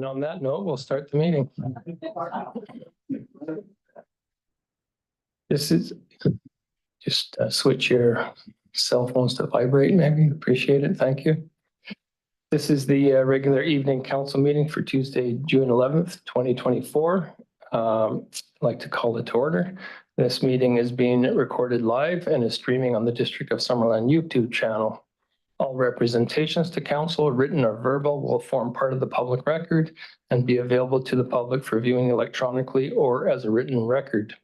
And on that note, we'll start the meeting. This is just switch your cell phones to vibrate, maybe. Appreciate it. Thank you. This is the regular evening council meeting for Tuesday, June 11th, 2024. I'd like to call it to order. This meeting is being recorded live and is streaming on the District of Summerland YouTube channel. All representations to council, written or verbal, will form part of the public record and be available to the public for viewing electronically or as a written record.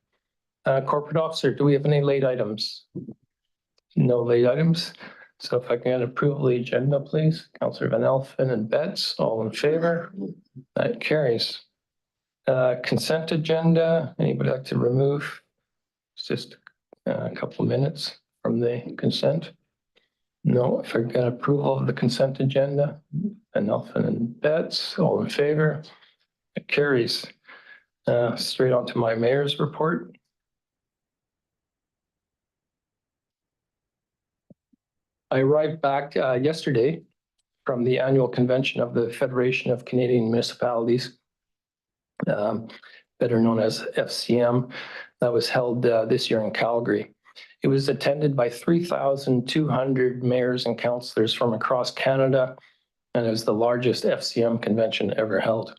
Corporate officer, do we have any late items? No late items. So if I can get approval of the agenda, please. Councillor Van Elfen and Betts, all in favor? That carries. Consent agenda, anybody like to remove? It's just a couple of minutes from the consent. No, if I get approval of the consent agenda, Van Elfen and Betts, all in favor? It carries. Straight on to my mayor's report. I arrived back yesterday from the annual convention of the Federation of Canadian Municipalities, better known as FCM, that was held this year in Calgary. It was attended by 3,200 mayors and councillors from across Canada, and it was the largest FCM convention ever held.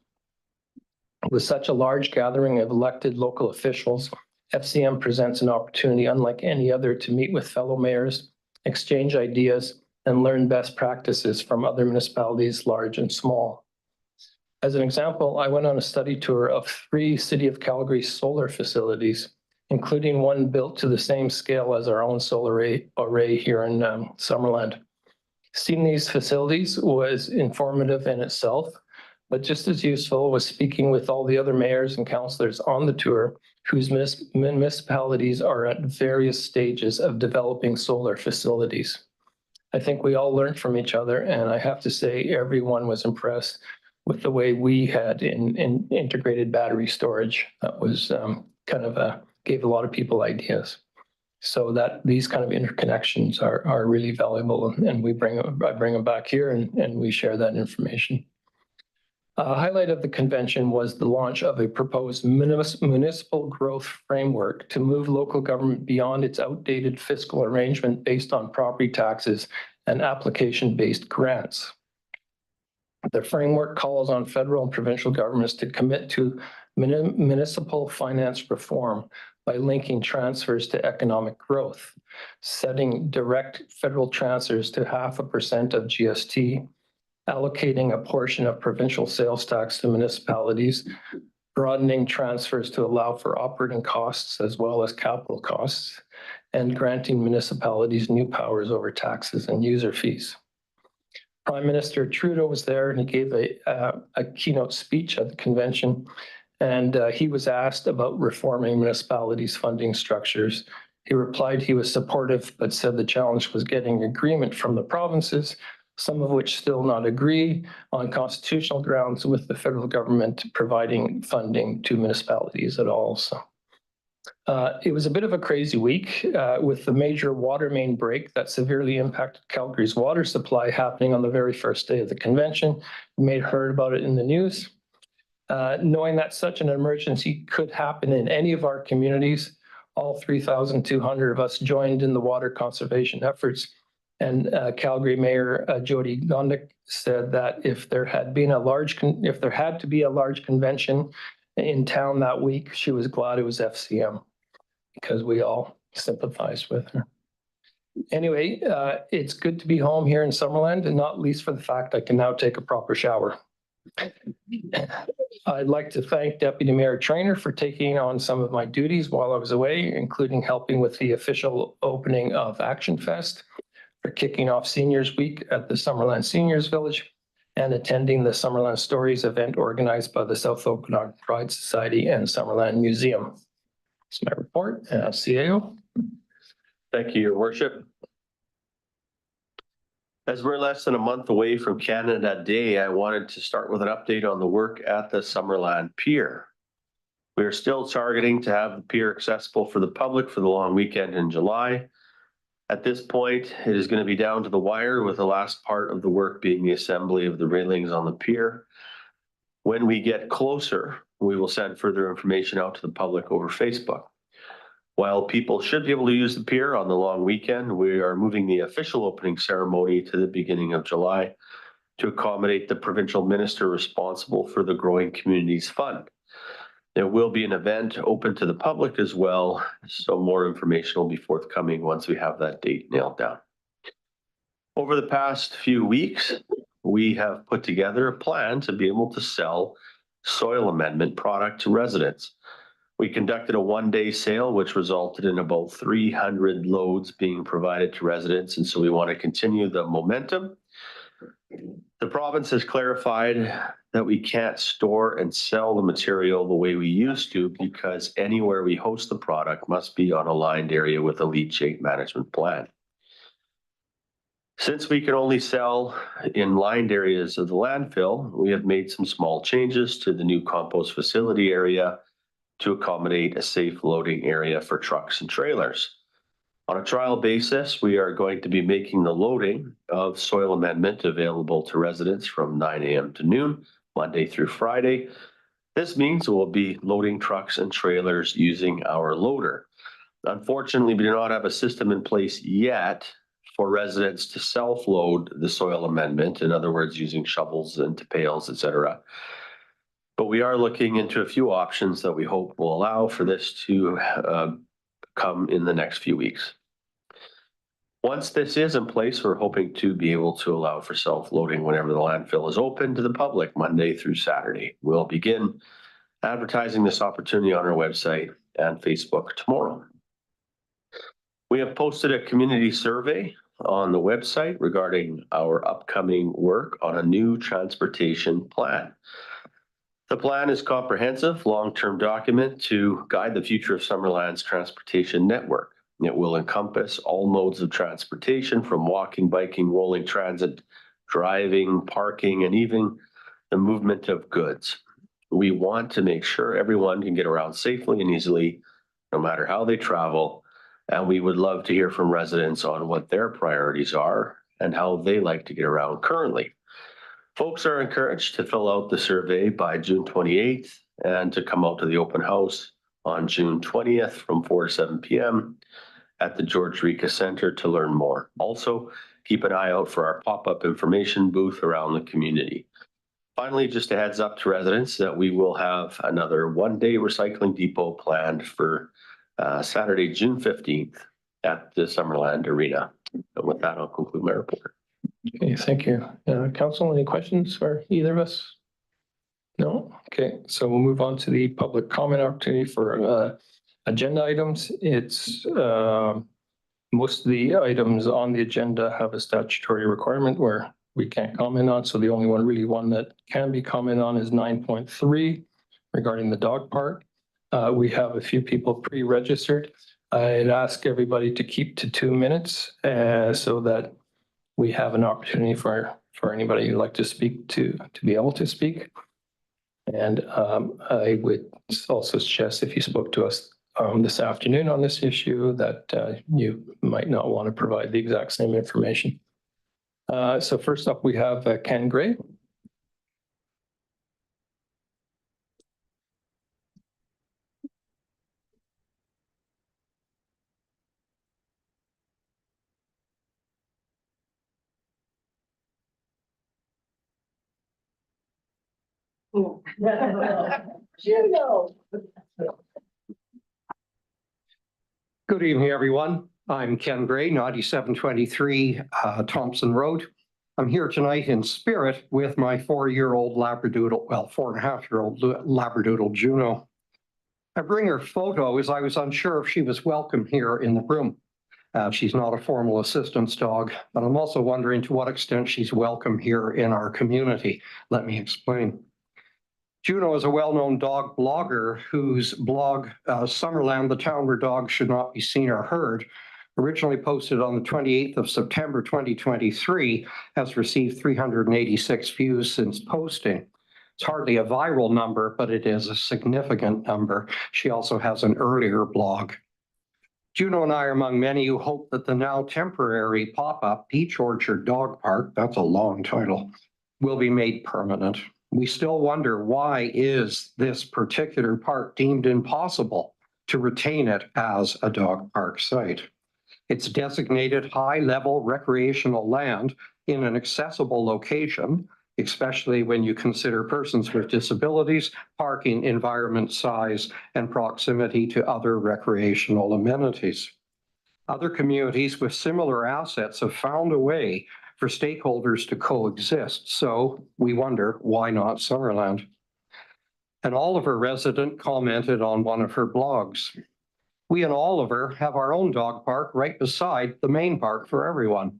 With such a large gathering of elected local officials, FCM presents an opportunity unlike any other to meet with fellow mayors, exchange ideas, and learn best practices from other municipalities, large and small. As an example, I went on a study tour of 3 City of Calgary solar facilities, including one built to the same scale as our own solar array here in Summerland. Seeing these facilities was informative in itself, but just as useful was speaking with all the other mayors and councillors on the tour whose municipalities are at various stages of developing solar facilities. I think we all learned from each other, and I have to say everyone was impressed with the way we had in integrated battery storage. That was gave a lot of people ideas. So that these kind of interconnections are really valuable, and I bring them back here and we share that information. A highlight of the convention was the launch of a proposed municipal growth framework to move local government beyond its outdated fiscal arrangement based on property taxes and application-based grants. The framework calls on federal and provincial governments to commit to municipal finance reform by linking transfers to economic growth, setting direct federal transfers to 0.5% of GST, allocating a portion of provincial sales tax to municipalities, broadening transfers to allow for operating costs as well as capital costs, and granting municipalities new powers over taxes and user fees. Prime Minister Trudeau was there and he gave a keynote speech at the convention, and he was asked about reforming municipalities' funding structures. He replied he was supportive, but said the challenge was getting agreement from the provinces, some of which still not agree on constitutional grounds with the federal government providing funding to municipalities at all. So it was a bit of a crazy week with the major water main break that severely impacted Calgary's water supply happening on the very first day of the convention. You may have heard about it in the news. Knowing that such an emergency could happen in any of our communities, all 3,200 of us joined in the water conservation efforts. And Calgary Mayor Jody Gondik said that if there had to be a large convention in town that week, she was glad it was FCM because we all sympathized with her. Anyway, it's good to be home here in Summerland, and not least for the fact I can now take a proper shower. I'd like to thank Deputy Mayor Traynor for taking on some of my duties while I was away, including helping with the official opening of Action Fest, for kicking off Seniors Week at the Summerland Seniors Village, and attending the Summerland Stories event organized by the South Okanagan Pride Society and Summerland Museum. That's my report. CAO. Thank you, Your Worship. As we're less than a month away from Canada Day, I wanted to start with an update on the work at the Summerland Pier. We are still targeting to have the pier accessible for the public for the long weekend in July. At this point, it is going to be down to the wire, with the last part of the work being the assembly of the railings on the pier. When we get closer, we will send further information out to the public over Facebook. While people should be able to use the pier on the long weekend, we are moving the official opening ceremony to the beginning of July to accommodate the provincial minister responsible for the Growing Communities Fund. There will be an event open to the public as well, so more information will be forthcoming once we have that date nailed down. Over the past few weeks, we have put together a plan to be able to sell soil amendment product to residents. We conducted a one-day sale, which resulted in about 300 loads being provided to residents, and so we want to continue the momentum. The province has clarified that we can't store and sell the material the way we used to because anywhere we host the product must be on a lined area with a leachate management plan. Since we can only sell in lined areas of the landfill, we have made some small changes to the new compost facility area to accommodate a safe loading area for trucks and trailers. On a trial basis, we are going to be making the loading of soil amendment available to residents from 9 a.m. to noon, Monday through Friday. This means we'll be loading trucks and trailers using our loader. Unfortunately, we do not have a system in place yet for residents to self-load the soil amendment, in other words, using shovels and pails, etc. But we are looking into a few options that we hope will allow for this to come in the next few weeks. Once this is in place, we're hoping to be able to allow for self-loading whenever the landfill is open to the public, Monday through Saturday. We'll begin advertising this opportunity on our website and Facebook tomorrow. We have posted a community survey on the website regarding our upcoming work on a new transportation plan. The plan is a comprehensive, long-term document to guide the future of Summerland's transportation network. It will encompass all modes of transportation from walking, biking, rolling transit, driving, parking, and even the movement of goods. We want to make sure everyone can get around safely and easily, no matter how they travel. And we would love to hear from residents on what their priorities are and how they like to get around currently. Folks are encouraged to fill out the survey by June 28th and to come out to the open house on June 20th from 4 to 7 p.m. at the George Rika Center to learn more. Also, keep an eye out for our pop-up information booth around the community. Finally, just a heads up to residents that we will have another one-day recycling depot planned for Saturday, June 15th at the Summerland Arena. And with that, I'll conclude my report. Okay, thank you. Council, any questions for either of us? No? Okay, so we'll move on to the public comment opportunity for agenda items. It's most of the items on the agenda have a statutory requirement where we can't comment on. So the only one that can be commented on is 9.3 regarding the dog park. We have a few people pre-registered. I'd ask everybody to keep to 2 minutes so that we have an opportunity for anybody who'd like to speak to be able to speak. And I would also suggest if you spoke to us this afternoon on this issue that you might not want to provide the exact same information. So first up, we have Ken Gray. Good evening, everyone. I'm Ken Gray, 9723 Thompson Road. I'm here tonight in spirit with my 4-year-old Labradoodle, well, 4.5-year-old Labradoodle Juno. I bring her photo as I was unsure if she was welcome here in the room. She's not a formal assistance dog, but I'm also wondering to what extent she's welcome here in our community. Let me explain. Juno is a well-known dog blogger whose blog, Summerland, the town where dogs should not be seen or heard, originally posted on the 28th of September 2023, has received 386 views since posting. It's hardly a viral number, but it is a significant number. She also has an earlier blog. Juno and I are among many who hope that the now temporary pop-up Peach Orchard Dog Park, that's a long title, will be made permanent. We still wonder, why is this particular park deemed impossible to retain it as a dog park site? It's designated high-level recreational land in an accessible location, especially when you consider persons with disabilities, parking, environment size, and proximity to other recreational amenities. Other communities with similar assets have found a way for stakeholders to coexist. So we wonder, why not Summerland? An Oliver resident commented on one of her blogs. We in Oliver have our own dog park right beside the main park for everyone.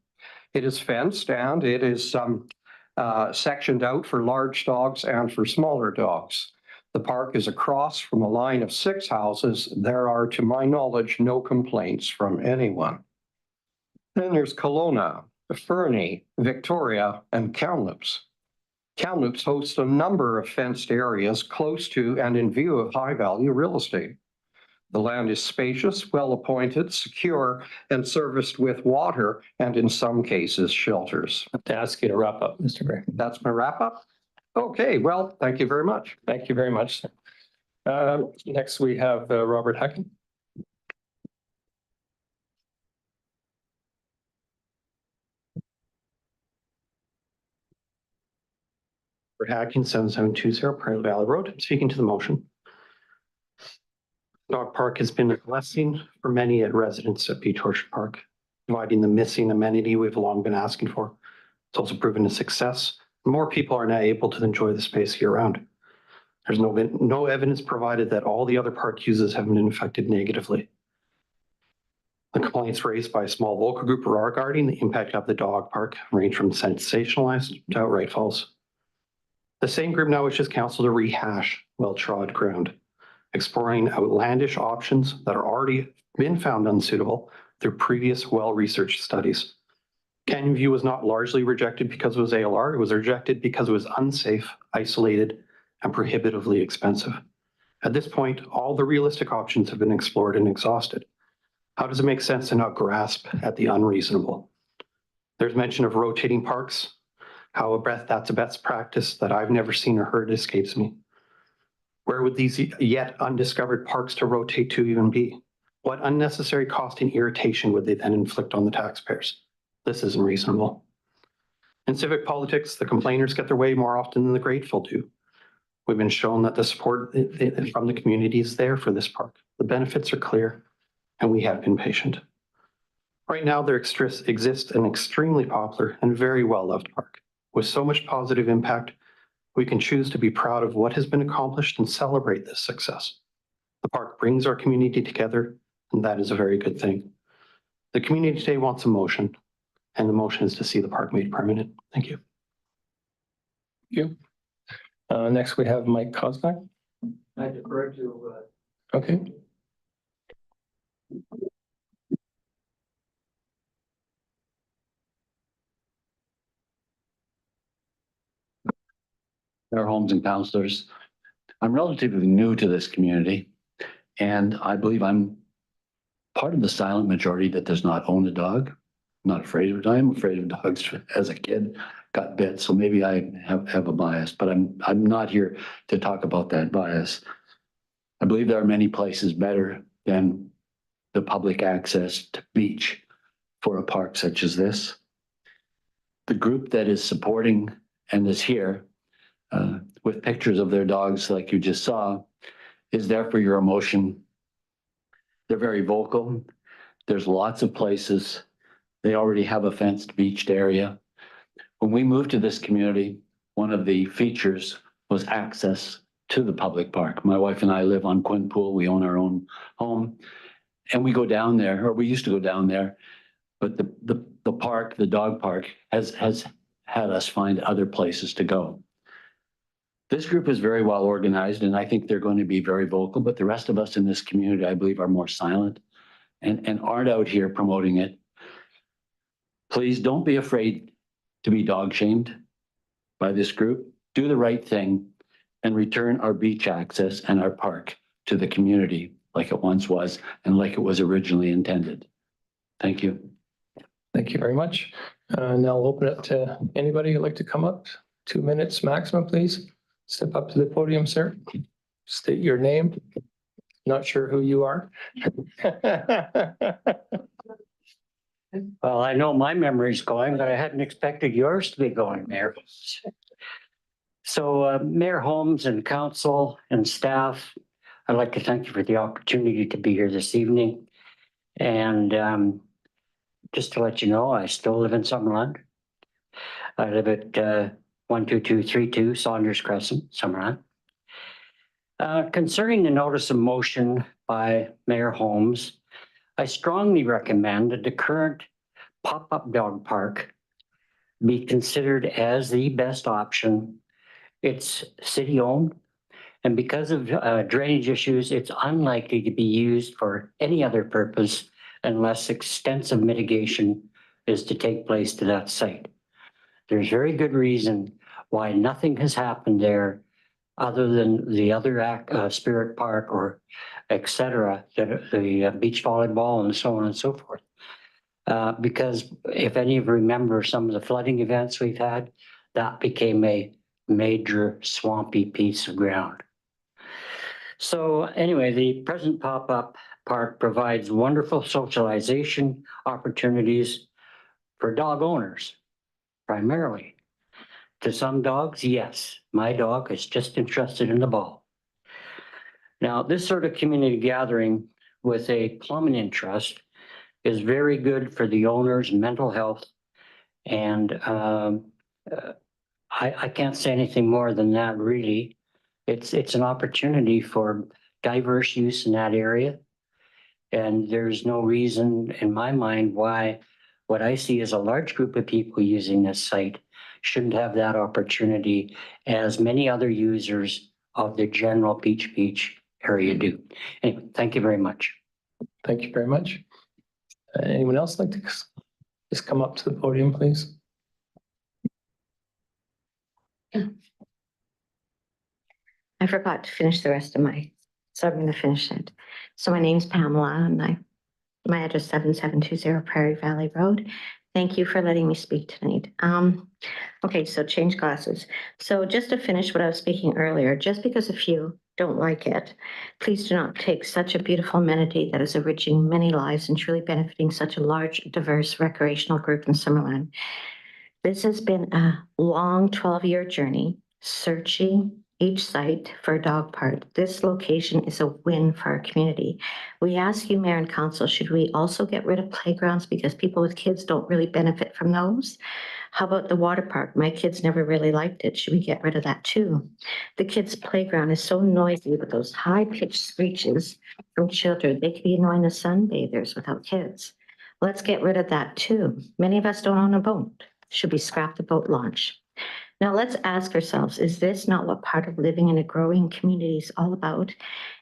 It is fenced and it is sectioned out for large dogs and for smaller dogs. The park is across from a line of 6 houses. There are, to my knowledge, no complaints from anyone. Then there's Kelowna, Fernie, Victoria, and Kamloops. Kamloops hosts a number of fenced areas close to and in view of high-value real estate. The land is spacious, well-appointed, secure, and serviced with water, and in some cases, shelters. I have to ask you to wrap up, Mr. Gray. That's my wrap-up. Okay, well, thank you very much. Thank you very much, sir. Next, we have Robert Hacken. For Hacking 7720 Prairie Valley Road, speaking to the motion. Dog park has been a blessing for many residents at Beach Orchard Park, providing the missing amenity we've long been asking for. It's also proven a success. More people are now able to enjoy the space year round. There's no evidence provided that all the other park uses have been affected negatively. The complaints raised by a small local group regarding the impact of the dog park range from sensationalized to outright false. The same group now wishes council to rehash well-trod ground, exploring outlandish options that are already been found unsuitable through previous well-researched studies. Canyon View was not largely rejected because it was ALR. It was rejected because it was unsafe, isolated, and prohibitively expensive. At this point, all the realistic options have been explored and exhausted. How does it make sense to not grasp at the unreasonable? There's mention of rotating parks. That's a best practice that I've never seen or heard escapes me. Where would these yet undiscovered parks to rotate to even be? What unnecessary cost and irritation would they then inflict on the taxpayers? This isn't reasonable. In civic politics, the complainers get their way more often than the grateful do. We've been shown that the support from the community is there for this park. The benefits are clear, and we have been patient. Right now, there exists an extremely popular and very well-loved park. With so much positive impact, we can choose to be proud of what has been accomplished and celebrate this success. The park brings our community together, and that is a very good thing. The community today wants a motion, and the motion is to see the park made permanent. Thank you. Thank you. Next, we have Mike Kosnak. I defer to Okay. Our homes and counselors. I'm relatively new to this community, and I believe I'm part of the silent majority that does not own a dog. I'm not afraid of it. I'm afraid of dogs as a kid, got bit, so maybe I have a bias, but I'm not here to talk about that bias. I believe there are many places better than the public access to beach for a park such as this. The group that is supporting and is here with pictures of their dogs like you just saw is there for your emotion. They're very vocal. There's lots of places. They already have a fenced beached area. When we moved to this community, one of the features was access to the public park. My wife and I live on Quinpool. We own our own home, and we go down there, or we used to go down there, but the park, the dog park, has had us find other places to go. This group is very well organized, and I think they're going to be very vocal, but the rest of us in this community, I believe, are more silent and aren't out here promoting it. Please don't be afraid to be dog shamed by this group. Do the right thing and return our beach access and our park to the community like it once was and like it was originally intended. Thank you. Thank you very much. Now I'll open it to anybody who'd like to come up. 2 minutes maximum, please. Step up to the podium, sir. State your name. Not sure who you are. Well, I know my memory's going, but I hadn't expected yours to be going, Mayor. So Mayor Holmes and council and staff, I'd like to thank you for the opportunity to be here this evening. And just to let you know, I still live in Summerland. I live at 12232 Saunders Crescent, Summerland. Concerning the notice of motion by Mayor Holmes, I strongly recommend that the current pop-up dog park be considered as the best option. It's city-owned, and because of drainage issues, it's unlikely to be used for any other purpose unless extensive mitigation is to take place to that site. There's very good reason why nothing has happened there other than the other Spirit Park or et cetera, the beach volleyball and so on and so forth. Because if any of you remember some of the flooding events we've had, that became a major swampy piece of ground. So anyway, the present pop-up park provides wonderful socialization opportunities for dog owners, primarily. To some dogs, yes, my dog is just interested in the ball. Now, this sort of community gathering with a common interest is very good for the owner's mental health. And I can't say anything more than that, really. It's an opportunity for diverse use in that area. And there's no reason in my mind why what I see as a large group of people using this site shouldn't have that opportunity as many other users of the general beach area do. Anyway, thank you very much. Thank you very much. Anyone else like to just come up to the podium, please? I forgot to finish the rest of so I'm going to finish it. So my name's Pamela and my address 7720 Prairie Valley Road. Thank you for letting me speak tonight. Okay, so change glasses. So just to finish what I was speaking earlier, just because a few don't like it, please do not take such a beautiful amenity that is enriching many lives and truly benefiting such a large, diverse recreational group in Summerland. This has been a long 12-year journey, searching each site for a dog park. This location is a win for our community. We ask you, Mayor and Council, should we also get rid of playgrounds because people with kids don't really benefit from those? How about the water park? My kids never really liked it. Should we get rid of that too? The kids' playground is so noisy with those high-pitched screeches from children. They could be annoying the sunbathers without kids. Let's get rid of that too. Many of us don't own a boat. Should we scrap the boat launch? Now let's ask ourselves, is this not what part of living in a growing community is all about?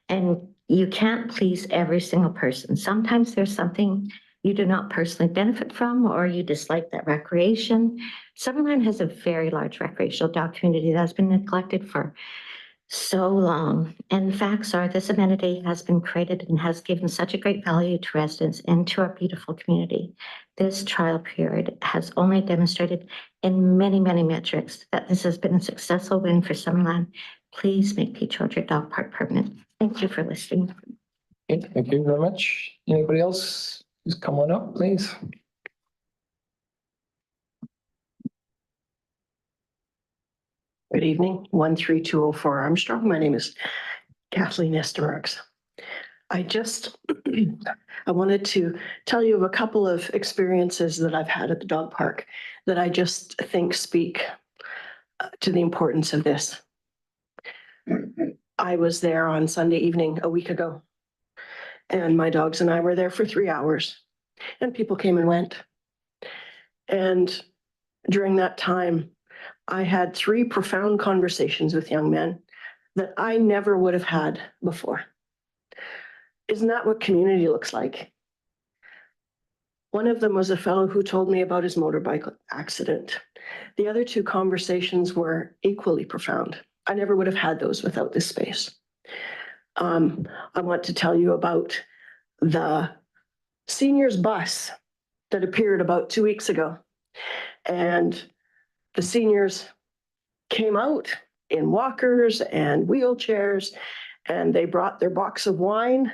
And you can't please every single person. Sometimes there's something you do not personally benefit from, or you dislike that recreation. Summerland has a very large recreational dog community that has been neglected for so long. And facts are this amenity has been created and has given such a great value to residents and to our beautiful community. This trial period has only demonstrated in many, many metrics that this has been a successful win for Summerland. Please make Peach Orchard Dog Park permanent. Thank you for listening. Okay, thank you very much. Anybody else? Just come on up, please. Good evening, 13204 Armstrong. My name is Kathleen Estermarks. I wanted to tell you of a couple of experiences that I've had at the dog park that I just think speak to the importance of this. I was there on Sunday evening a week ago, and my dogs and I were there for 3 hours, and people came and went. And during that time, I had 3 profound conversations with young men that I never would have had before. Isn't that what community looks like? One of them was a fellow who told me about his motorbike accident. The other 2 conversations were equally profound. I never would have had those without this space. I want to tell you about the seniors bus that appeared about 2 weeks ago. And the seniors came out in walkers and wheelchairs. And they brought their box of wine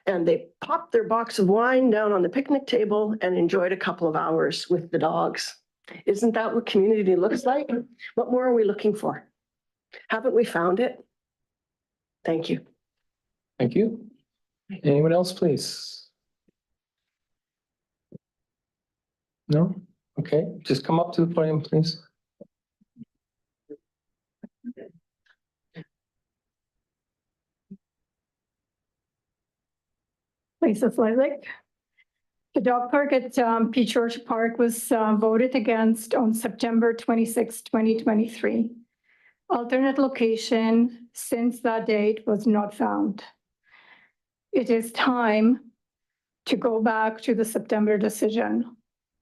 and they popped their box of wine down on the picnic table and enjoyed a couple of hours with the dogs. Isn't that what community looks like? What more are we looking for? Haven't we found it? Thank you. Thank you. Anyone else, please? No? Okay, just come up to the podium, please. Lisa Slizik. The dog park at Peach Orchard Park was voted against on September 26, 2023. Alternate location since that date was not found. It is time to go back to the September decision.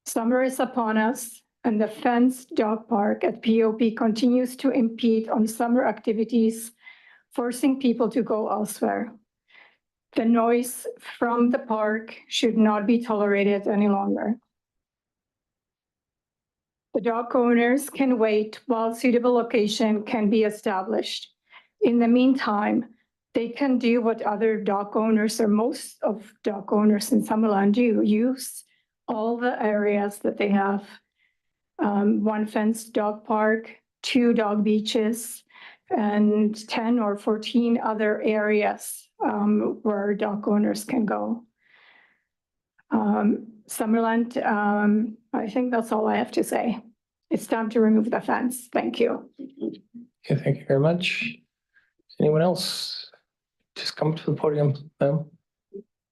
Summer is upon us, and the fenced dog park at POP continues to impede on summer activities, forcing people to go elsewhere. The noise from the park should not be tolerated any longer. The dog owners can wait while suitable location can be established. In the meantime, they can do what other dog owners or most of dog owners in Summerland do, use all the areas that they have. One fenced dog park, 2 dog beaches, and 10 or 14 other areas where dog owners can go. Summerland, I think that's all I have to say. It's time to remove the fence. Thank you. Okay, thank you very much. Anyone else? Just come to the podium, ma'am.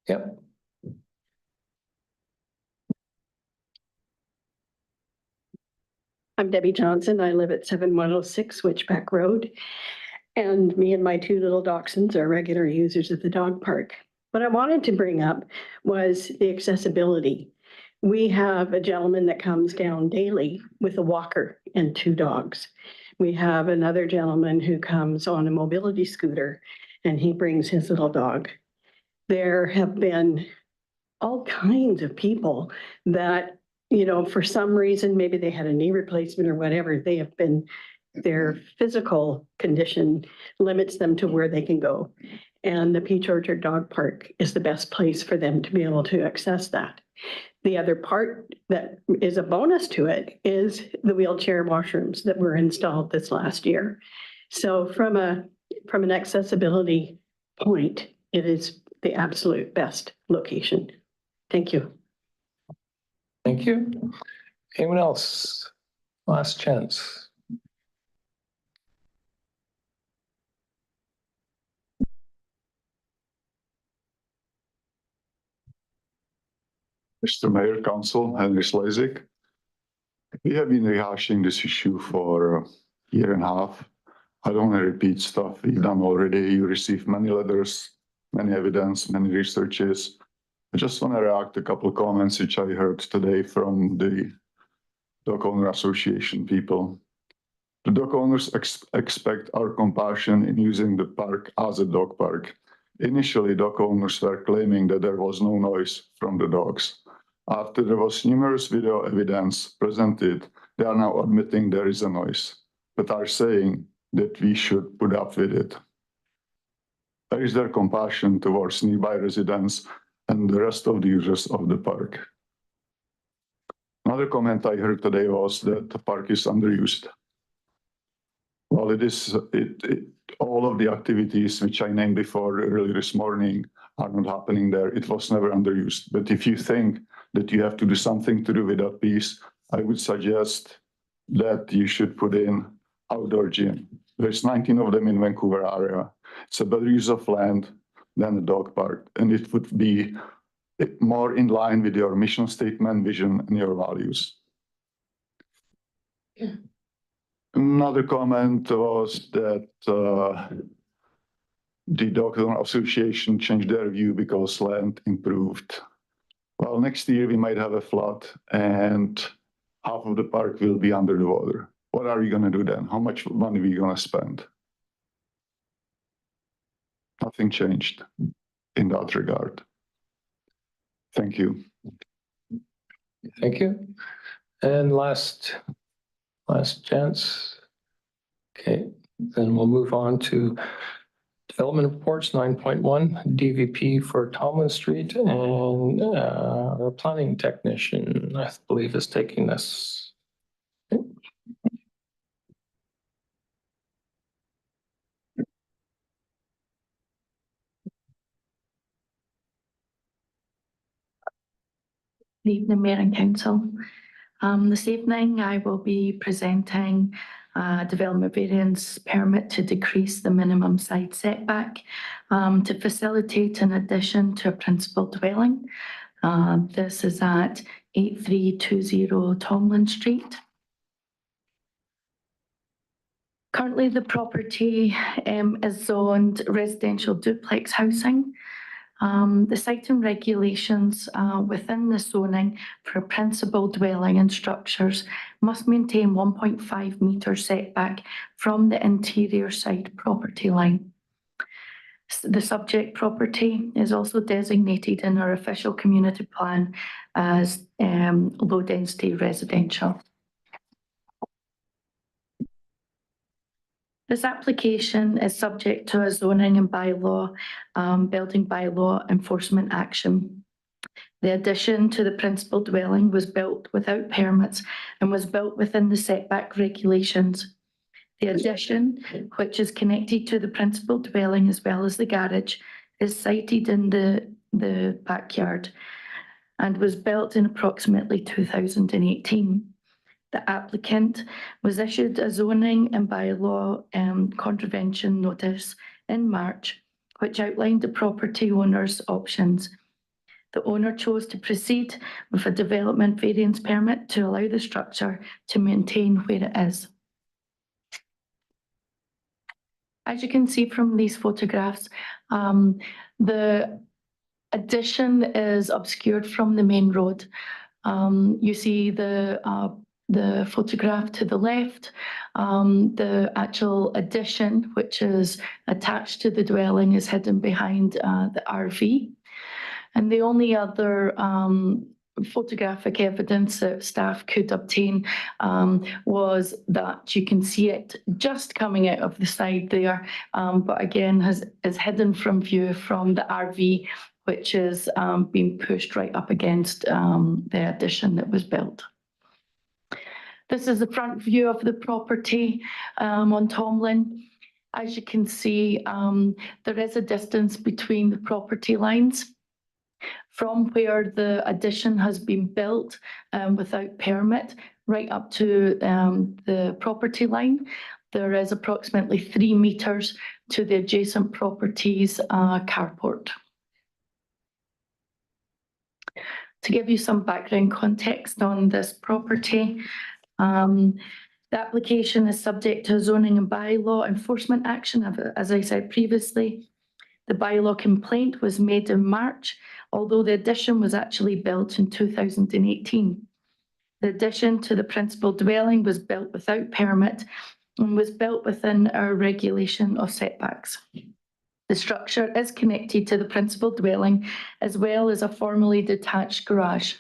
Yep. I'm Debbie Johnson. I live at 7106 Switchback Road. And me and my 2 little dachshunds are regular users of the dog park. What I wanted to bring up was the accessibility. We have a gentleman that comes down daily with a walker and 2 dogs. We have another gentleman who comes on a mobility scooter and he brings his little dog. There have been all kinds of people that, you know, for some reason, maybe they had a knee replacement or whatever, their physical condition limits them to where they can go. And the Peach Orchard Dog Park is the best place for them to be able to access that. The other part that is a bonus to it is the wheelchair washrooms that were installed this last year. So from an accessibility point, it is the absolute best location. Thank you. Thank you. Anyone else? Last chance. Mr. Mayor, Council, Henry Slizik. We have been rehashing this issue for a year and a half. I don't want to repeat stuff we've done already. You received many letters, many evidence, many researches. I just want to react to a couple of comments which I heard today from the Dog Owner Association people. The dog owners expect our compassion in using the park as a dog park. Initially, dog owners were claiming that there was no noise from the dogs. After there was numerous video evidence presented, they are now admitting there is a noise, but are saying that we should put up with it. Where is their compassion towards nearby residents and the rest of the users of the park? Another comment I heard today was that the park is underused. Well, all of the activities which I named before earlier this morning are not happening there. It was never underused. But if you think that you have to do something to do with that piece, I would suggest that you should put in outdoor gym. There's 19 of them in Vancouver area. It's a better use of land than a dog park, and it would be more in line with your mission statement, vision, and your values. Yeah. Another comment was that the Dog Owner Association changed their view because land improved. Well, next year we might have a flood and half of the park will be under the water. What are we going to do then? How much money are we going to spend? Nothing changed in that regard. Thank you. Thank you. And last chance. Okay, Then we'll move on to development reports, 9.1, DVP for Tomlin Street, and our planning technician, I believe, is taking this. Good evening, Mayor and Council. This evening, I will be presenting a development variance permit to decrease the minimum side setback to facilitate an addition to a principal dwelling. This is at 8320 Tomlin Street. Currently, the property is zoned residential duplex housing. The site and regulations within the zoning for principal dwelling and structures must maintain 1.5 metre setback from the interior side property line. The subject property is also designated in our official community plan as low density residential. This application is subject to a zoning and bylaw, building bylaw enforcement action. The addition to the principal dwelling was built without permits and was built within the setback regulations. The addition, which is connected to the principal dwelling as well as the garage, is sited in the backyard and was built in approximately 2018. The applicant was issued a zoning and bylaw contravention notice in March, which outlined the property owner's options. The owner chose to proceed with a development variance permit to allow the structure to maintain where it is. As you can see from these photographs, the addition is obscured from the main road. You see the photograph to the left, the actual addition, which is attached to the dwelling, is hidden behind the RV. And the only other photographic evidence that staff could obtain was that you can see it just coming out of the side there, but again is hidden from view from the RV, which is being pushed right up against the addition that was built. This is the front view of the property on Tomlin. As you can see, there is a distance between the property lines. From where the addition has been built without permit, right up to the property line, there is approximately 3 metres to the adjacent property's carport. To give you some background context on this property, the application is subject to zoning and bylaw enforcement action, as I said previously. The bylaw complaint was made in March, although the addition was actually built in 2018. The addition to the principal dwelling was built without permit and was built within our regulation of setbacks. The structure is connected to the principal dwelling as well as a formally detached garage.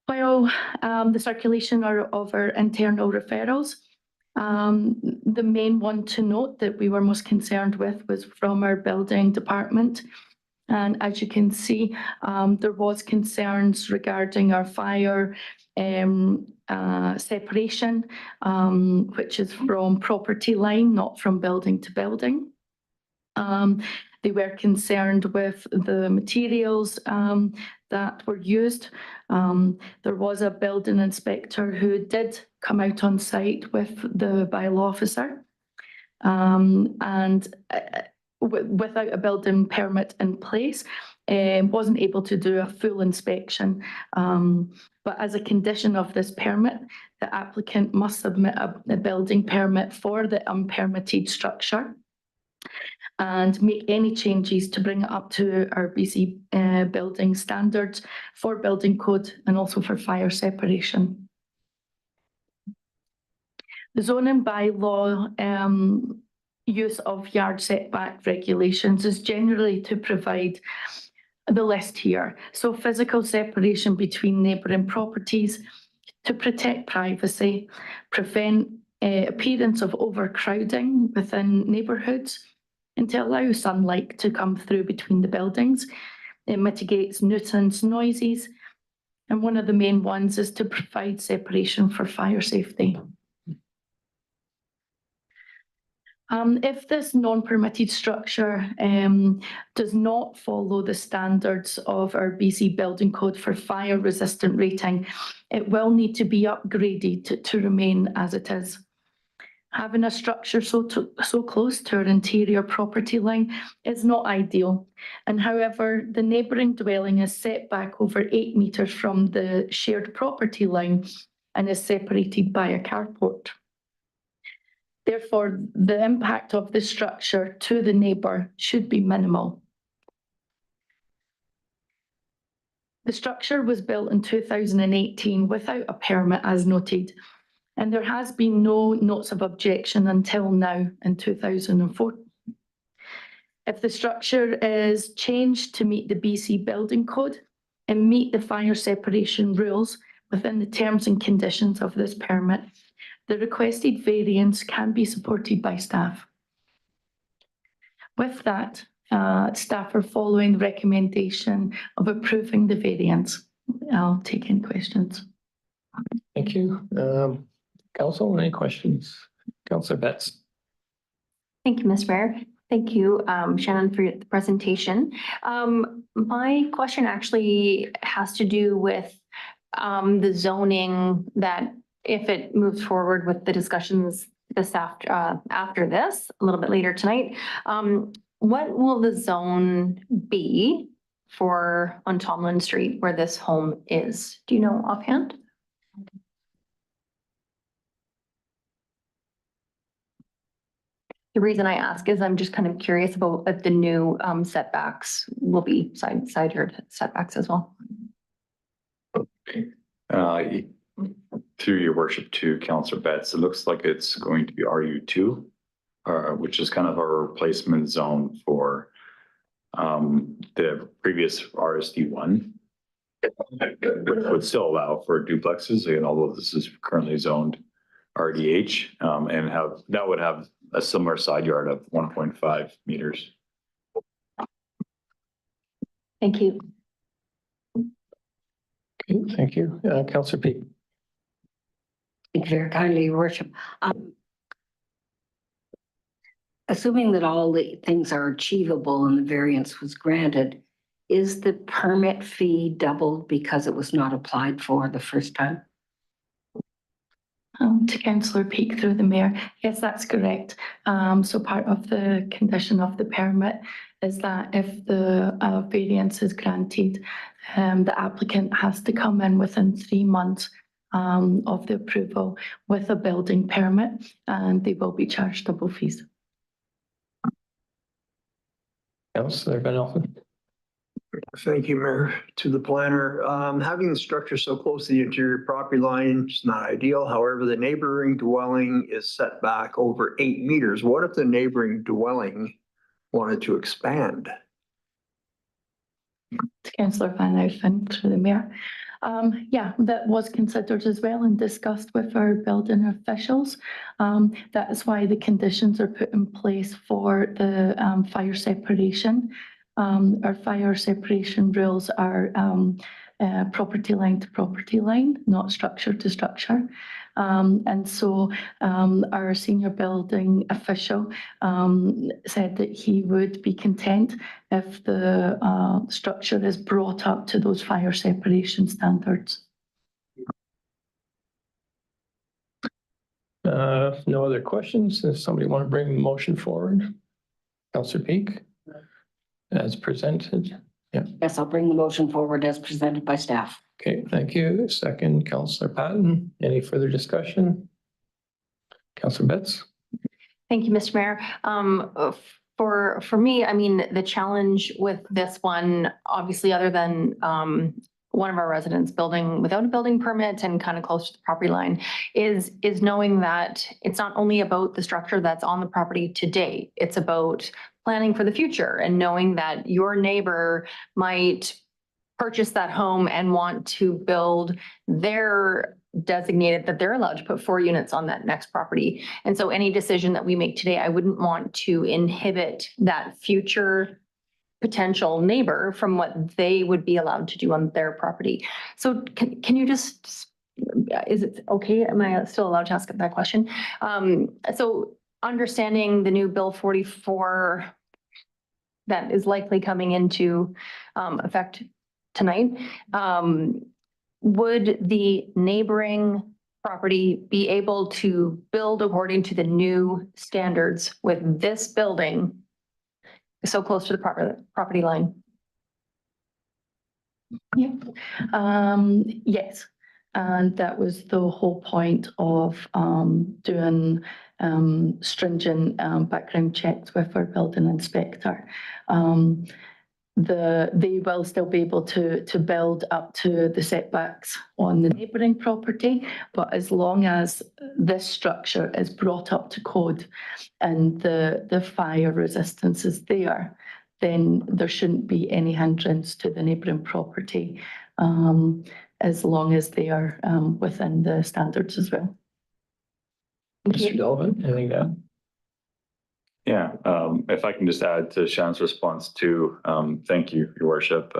While the circulation of our internal referrals, the main one to note that we were most concerned with was from our building department. And as you can see, there was concerns regarding our fire separation, which is from property line, not from building to building. They were concerned with the materials that were used. There was a building inspector who did come out on site with the bylaw officer. And without a building permit in place, wasn't able to do a full inspection. But as a condition of this permit, the applicant must submit a building permit for the unpermitted structure and make any changes to bring it up to our BC building standards for building code and also for fire separation. The zoning bylaw use of yard setback regulations is generally to provide the list here. So physical separation between neighbouring properties, to protect privacy, prevent appearance of overcrowding within neighbourhoods, and to allow sunlight to come through between the buildings. It mitigates nuisance noises, and one of the main ones is to provide separation for fire safety. If this non-permitted structure does not follow the standards of our BC Building Code for fire resistant rating, it will need to be upgraded to remain as it is. Having a structure so close to our interior property line is not ideal. And however, the neighbouring dwelling is set back over 8 metres from the shared property line and is separated by a carport. Therefore, the impact of the structure to the neighbour should be minimal. The structure was built in 2018 without a permit, as noted, and there has been no notes of objection until now in 2004. If the structure is changed to meet the BC Building Code and meet the fire separation rules within the terms and conditions of this permit, the requested variance can be supported by staff. With that, staff are following the recommendation of approving the variance. I'll take any questions. Thank you. Council, any questions? Councillor Betts. Thank you, Ms. Mayor. Thank you, Shannon, for the presentation. My question actually has to do with the zoning, that if it moves forward with the discussions this after this, a little bit later tonight, what will the zone be for on Tomlin Street where this home is? Do you know offhand? The reason I ask is I'm just kind of curious about if the new setbacks will be side yard setbacks as well. Through your worship to Councillor Betts, it looks like it's going to be RU2, which is kind of our replacement zone for the previous RSD1, which would still allow for duplexes, again, although this is currently zoned RDH, and that would have a similar side yard of 1.5 meters. Thank you. Okay, thank you. Councillor Peak. Thank you very kindly, Your Worship. Assuming that all the things are achievable and the variance was granted, is the permit fee doubled because it was not applied for the first time? To Councillor Peak through the Mayor, yes, that's correct. So part of the condition of the permit is that if the variance is granted, the applicant has to come in within 3 months of the approval with a building permit, and they will be charged double fees. Councillor Van Elfen. Thank you, Mayor. To the planner, having the structure so close to the interior property line is not ideal. However, the neighboring dwelling is set back over 8 meters. What if the neighboring dwelling wanted to expand? To Councillor Van Elfen through the Mayor. Yeah, that was considered as well and discussed with our building officials. That is why the conditions are put in place for the fire separation. Our fire separation rules are property line to property line, not structure to structure. And so our senior building official said that he would be content if the structure is brought up to those fire separation standards. No other questions? Does somebody want to bring the motion forward? Councillor Peak, as presented. Yeah. Yes, I'll bring the motion forward as presented by staff. Okay, thank you. Second, Councillor Patton. Any further discussion? Councillor Betts. Thank you, Mr. Mayor. For me, I mean, the challenge with this one, obviously, other than one of our residents building without a building permit and kind of close to the property line, is knowing that it's not only about the structure that's on the property today, it's about planning for the future and knowing that your neighbor might purchase that home and want to build their designated that they're allowed to put 4 units on that next property. And so any decision that we make today, I wouldn't want to inhibit that future potential neighbor from what they would be allowed to do on their property. So can you just, is it okay? Am I still allowed to ask that question? So understanding the new Bill 44 that is likely coming into effect tonight, would the neighboring property be able to build according to the new standards with this building so close to the property line? Yeah. Yes. And that was the whole point of doing stringent background checks with our building inspector. They will still be able to build up to the setbacks on the neighbouring property, but as long as this structure is brought up to code and the fire resistance is there, then there shouldn't be any hindrance to the neighbouring property, as long as they are within the standards as well. Mr. Delvin, anything to add? Yeah, if I can just add to Shannon's response too, thank you, Your Worship.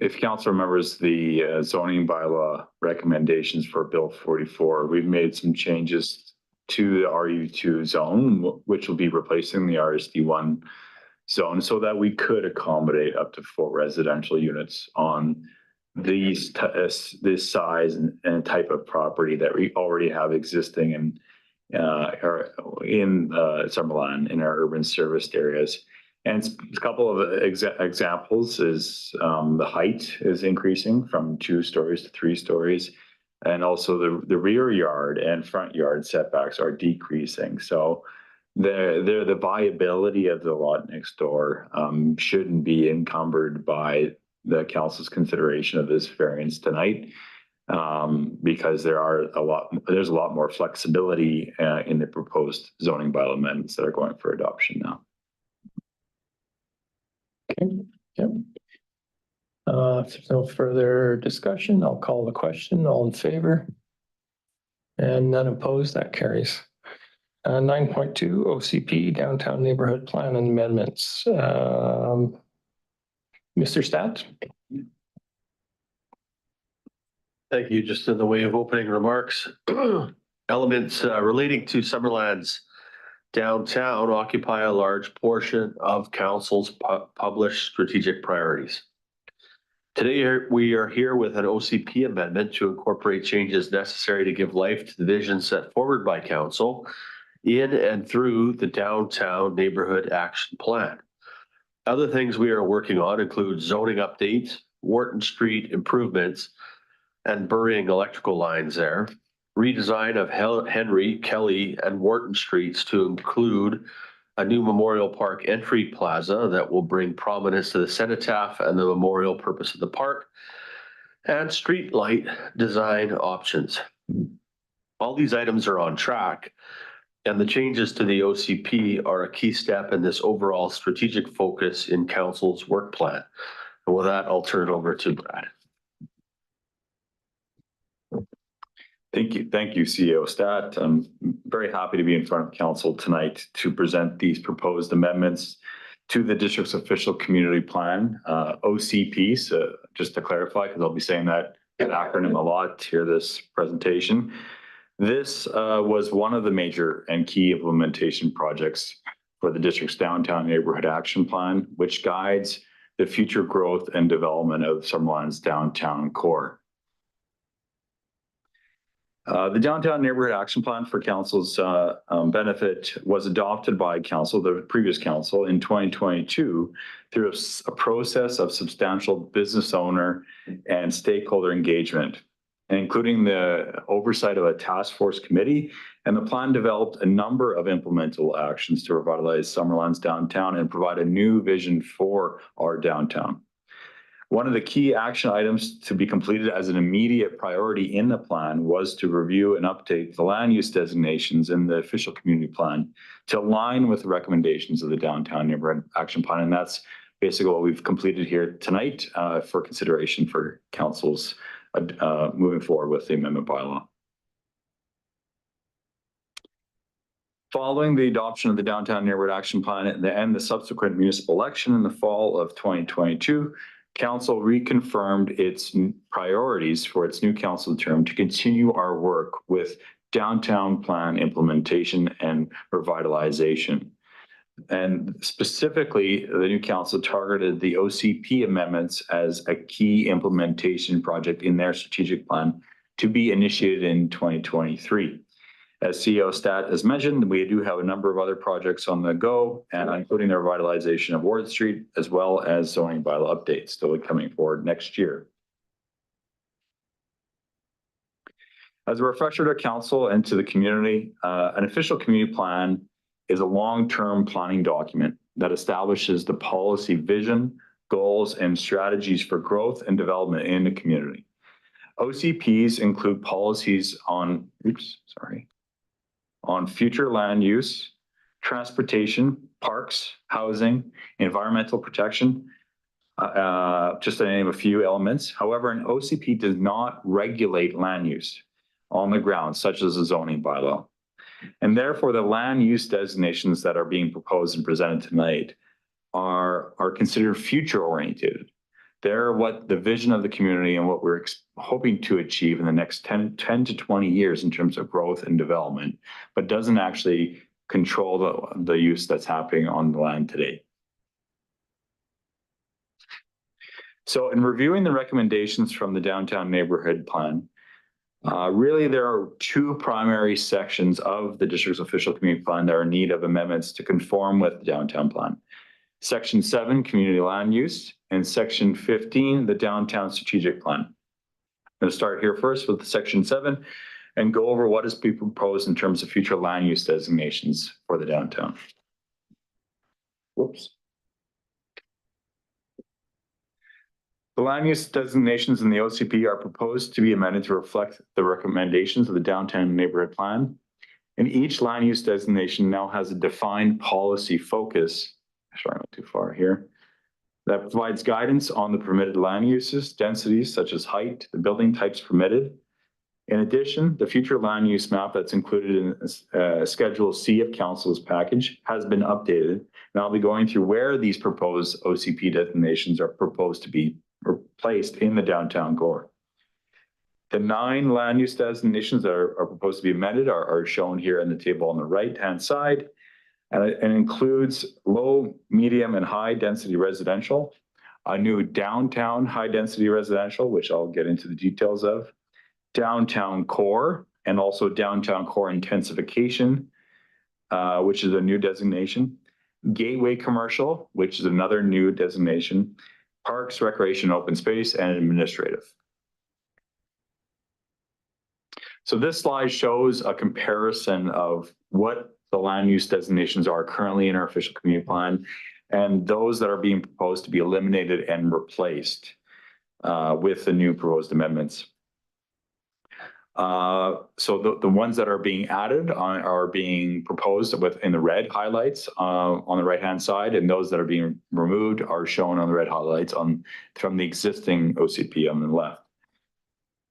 If council remembers the zoning bylaw recommendations for Bill 44, we've made some changes to the RU2 zone, which will be replacing the RSD1 zone, so that we could accommodate up to 4 residential units on this size and type of property that we already have existing in Summerland in our urban serviced areas. And a couple of examples is the height is increasing from 2 stories to 3 stories. And also the rear yard and front yard setbacks are decreasing. So the viability of the lot next door shouldn't be encumbered by the council's consideration of this variance tonight, because there's a lot more flexibility in the proposed zoning bylaw amendments that are going for adoption now. Okay, yep. If there's no further discussion, I'll call the question. All in favor? And none opposed, that carries. 9.2 OCP Downtown Neighborhood Plan and Amendments. Mr. Stat? Thank you. Just in the way of opening remarks, elements relating to Summerland's downtown occupy a large portion of council's published strategic priorities. Today, we are here with an OCP amendment to incorporate changes necessary to give life to the vision set forward by council in and through the Downtown Neighborhood Action Plan. Other things we are working on include zoning updates, Wharton Street improvements, and burying electrical lines there, redesign of Henry, Kelly, and Wharton Streets to include a new Memorial Park entry plaza that will bring prominence to the cenotaph and the memorial purpose of the park, and street light design options. All these items are on track, and the changes to the OCP are a key step in this overall strategic focus in council's work plan. And with that, I'll turn it over to Brad. Thank you, CEO Stat. I'm very happy to be in front of council tonight to present these proposed amendments to the district's official community plan, OCP. So just to clarify, because I'll be saying that acronym a lot here this presentation. This was one of the major and key implementation projects for the district's Downtown Neighborhood Action Plan, which guides the future growth and development of Summerland's downtown core. The Downtown Neighborhood Action Plan for council's benefit was adopted by council, the previous council, in 2022 through a process of substantial business owner and stakeholder engagement, including the oversight of a task force committee. And the plan developed a number of implementable actions to revitalize Summerland's downtown and provide a new vision for our downtown. One of the key action items to be completed as an immediate priority in the plan was to review and update the land use designations in the official community plan to align with the recommendations of the Downtown Neighborhood Action Plan. And that's basically what we've completed here tonight for consideration for council's moving forward with the amendment bylaw. Following the adoption of the Downtown Neighborhood Action Plan and the subsequent municipal election in the fall of 2022, Council reconfirmed its priorities for its new council term to continue our work with downtown plan implementation and revitalization. And specifically, the new council targeted the OCP amendments as a key implementation project in their strategic plan to be initiated in 2023. As CEO Stat has mentioned, we do have a number of other projects on the go, and including the revitalization of Ward Street, as well as zoning bylaw updates still coming forward next year. As a refresher to council and to the community, an official community plan is a long-term planning document that establishes the policy vision, goals, and strategies for growth and development in the community. OCPs include policies on, on future land use, transportation, parks, housing, environmental protection, just to name a few elements. However, an OCP does not regulate land use on the ground, such as a zoning bylaw. And therefore, the land use designations that are being proposed and presented tonight are considered future oriented. They're what the vision of the community and what we're hoping to achieve in the next 10 to 20 years in terms of growth and development, but doesn't actually control the use that's happening on the land today. So in reviewing the recommendations from the Downtown Neighborhood Plan, really there are two primary sections of the district's official community plan that are in need of amendments to conform with the downtown plan. Section 7, community land use, and Section 15, the downtown strategic plan. I'm going to start here first with Section 7 and go over what is being proposed in terms of future land use designations for the downtown. Whoops. The land use designations in the OCP are proposed to be amended to reflect the recommendations of the Downtown Neighborhood Plan. And each land use designation now has a defined policy focus, sorry, I went too far here, that provides guidance on the permitted land uses, densities such as height, the building types permitted. In addition, the future land use map that's included in Schedule C of Council's package has been updated. And I'll be going through where these proposed OCP designations are proposed to be placed in the downtown core. The 9 land use designations that are proposed to be amended are shown here in the table on the right-hand side. And it includes low, medium, and high density residential, a new downtown high density residential, which I'll get into the details of, downtown core, and also downtown core intensification, which is a new designation, gateway commercial, which is another new designation, parks, recreation, open space, and administrative. So this slide shows a comparison of what the land use designations are currently in our official community plan and those that are being proposed to be eliminated and replaced with the new proposed amendments. So the ones that are being added are being proposed in the red highlights on the right-hand side, and those that are being removed are shown on the red highlights from the existing OCP on the left.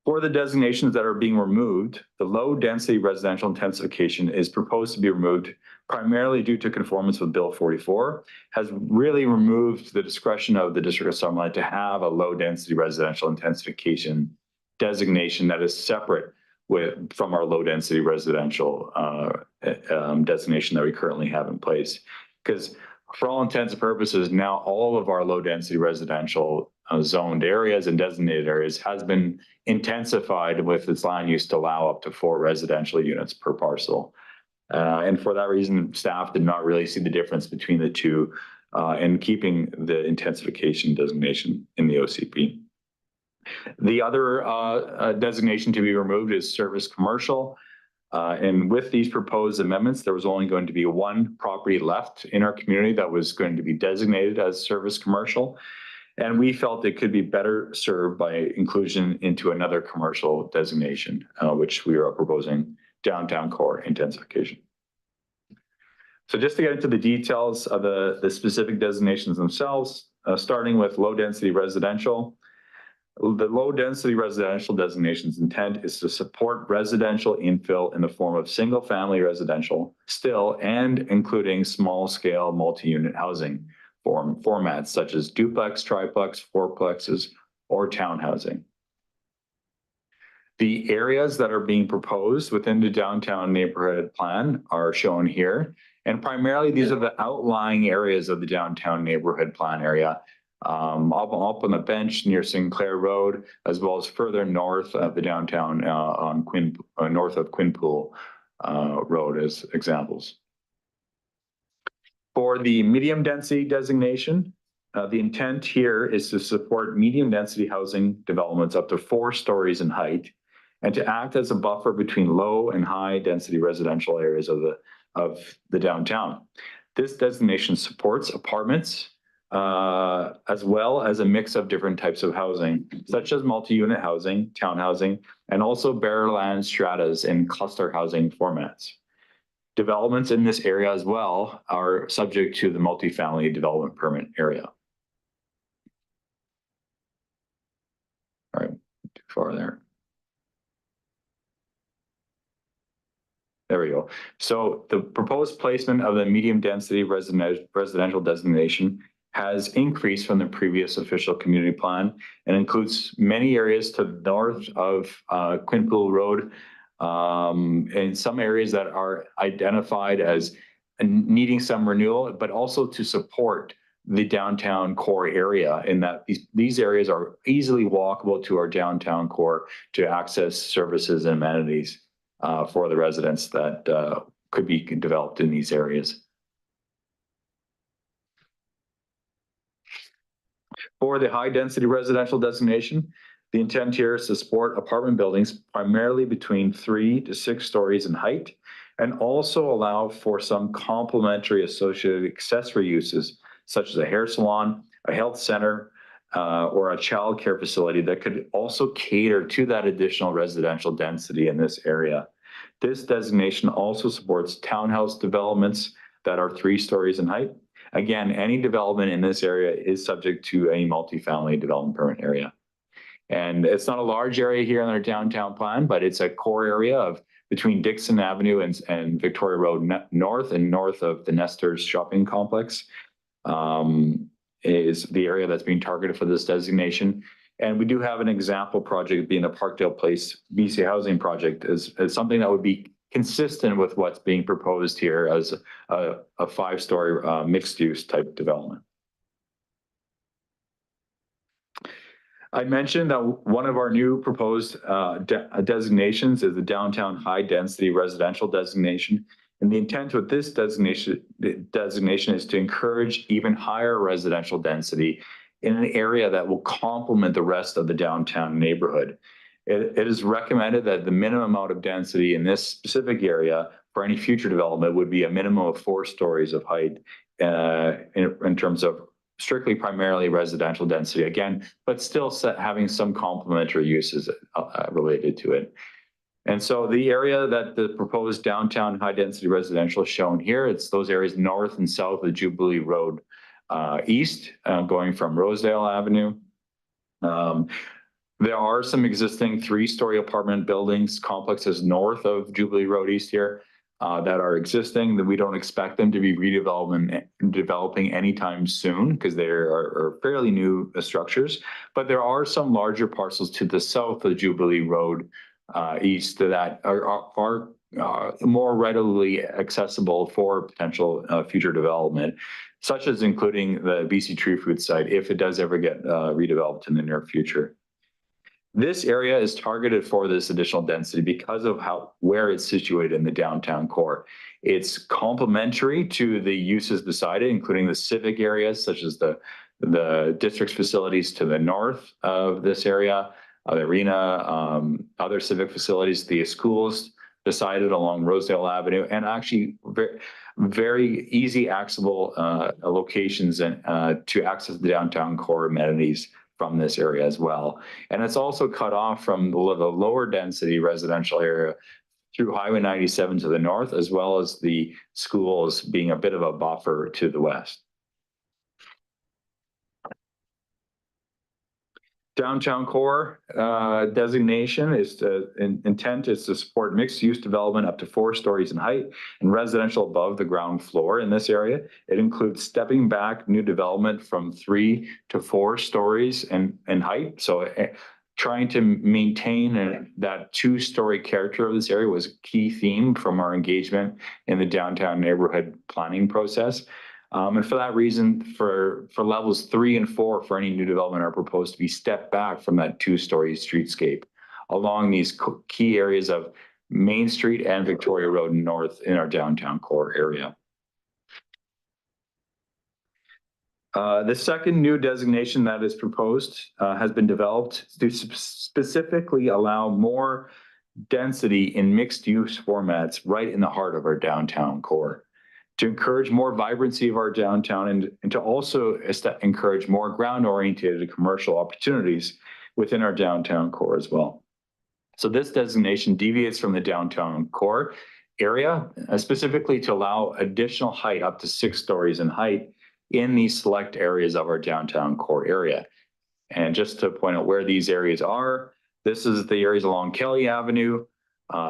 For the designations that are being removed, the low-density residential intensification is proposed to be removed primarily due to conformance with Bill 44, has really removed the discretion of the District of Summerland to have a low-density residential intensification designation that is separate from our low-density residential designation that we currently have in place. Because for all intents and purposes, now all of our low-density residential zoned areas and designated areas has been intensified with its land use to allow up to 4 residential units per parcel. And for that reason, staff did not really see the difference between the two in keeping the intensification designation in the OCP. The other designation to be removed is service commercial. And with these proposed amendments, there was only going to be 1 property left in our community that was going to be designated as service commercial. And we felt it could be better served by inclusion into another commercial designation, which we are proposing downtown core intensification. So just to get into the details of the specific designations themselves, starting with low density residential, The low-density residential designation's intent is to support residential infill in the form of single-family residential still and including small-scale multi-unit housing formats such as duplex, triplex, fourplexes, or townhousing. The areas that are being proposed within the downtown neighborhood plan are shown here. And primarily, these are the outlying areas of the downtown neighborhood plan area. Up on the bench near Sinclair Road, as well as further north of the downtown north of Quinpool Road as examples. For the medium density designation, the intent here is to support medium density housing developments up to 4 stories in height and to act as a buffer between low and high density residential areas of the downtown. This designation supports apartments, as well as a mix of different types of housing, such as multi-unit housing, townhousing, and also bare land stratas and cluster housing formats. Developments in this area as well are subject to the multifamily development permit area. All right, too far there. There we go. So the proposed placement of the medium density residential designation has increased from the previous official community plan and includes many areas to the north of Quinpool Road, and some areas that are identified as needing some renewal, but also to support the downtown core area in that these areas are easily walkable to our downtown core to access services and amenities for the residents that could be developed in these areas. For the high density residential designation, the intent here is to support apartment buildings primarily between 3 to 6 stories in height, and also allow for some complementary associated accessory uses, such as a hair salon, a health center, or a child care facility that could also cater to that additional residential density in this area. This designation also supports townhouse developments that are 3 stories in height. Again, any development in this area is subject to a multifamily development permit area. And it's not a large area here in our downtown plan, but it's a core area of between Dixon Avenue and Victoria Road north and north of the Nesters shopping complex is the area that's being targeted for this designation. And we do have an example project being the Parkdale Place BC Housing Project as something that would be consistent with what's being proposed here as a 5-story mixed use type development. I mentioned that one of our new proposed designations is the downtown high density residential designation. And the intent with this designation is to encourage even higher residential density in an area that will complement the rest of the downtown neighborhood. It is recommended that the minimum amount of density in this specific area for any future development would be a minimum of 4 stories of height in terms of strictly primarily residential density again, but still having some complementary uses related to it. And so the area that the proposed downtown high density residential is shown here, it's those areas north and south of Jubilee Road east, going from Rosedale Avenue. There are some existing 3-story apartment buildings complexes north of Jubilee Road East here that are existing, that we don't expect them to be developing anytime soon because they are fairly new structures. But there are some larger parcels to the south of Jubilee Road East that are more readily accessible for potential future development, such as including the BC Tree Food site if it does ever get redeveloped in the near future. This area is targeted for this additional density because of where it's situated in the downtown core. It's complementary to the uses decided, including the civic areas, such as the district's facilities to the north of this area, the arena, other civic facilities, the schools decided along Rosedale Avenue, and actually very easy accessible locations to access the downtown core amenities from this area as well. And it's also cut off from the lower density residential area through Highway 97 to the north, as well as the schools being a bit of a buffer to the west. Downtown core designation is intent is to support mixed-use development up to 4 stories in height and residential above the ground floor in this area. It includes stepping back new development from 3 to 4 stories in height. So trying to maintain that 2-story character of this area was a key theme from our engagement in the downtown neighborhood planning process. And for that reason, for levels 3 and 4 for any new development are proposed to be stepped back from that 2-story streetscape along these key areas of Main Street and Victoria Road North in our downtown core area. The second new designation that is proposed has been developed to specifically allow more density in mixed-use formats right in the heart of our downtown core, to encourage more vibrancy of our downtown and to also encourage more ground-oriented commercial opportunities within our downtown core as well. So this designation deviates from the downtown core area, specifically to allow additional height up to 6 stories in height in these select areas of our downtown core area. And just to point out where these areas are, this is the areas along Kelly Avenue,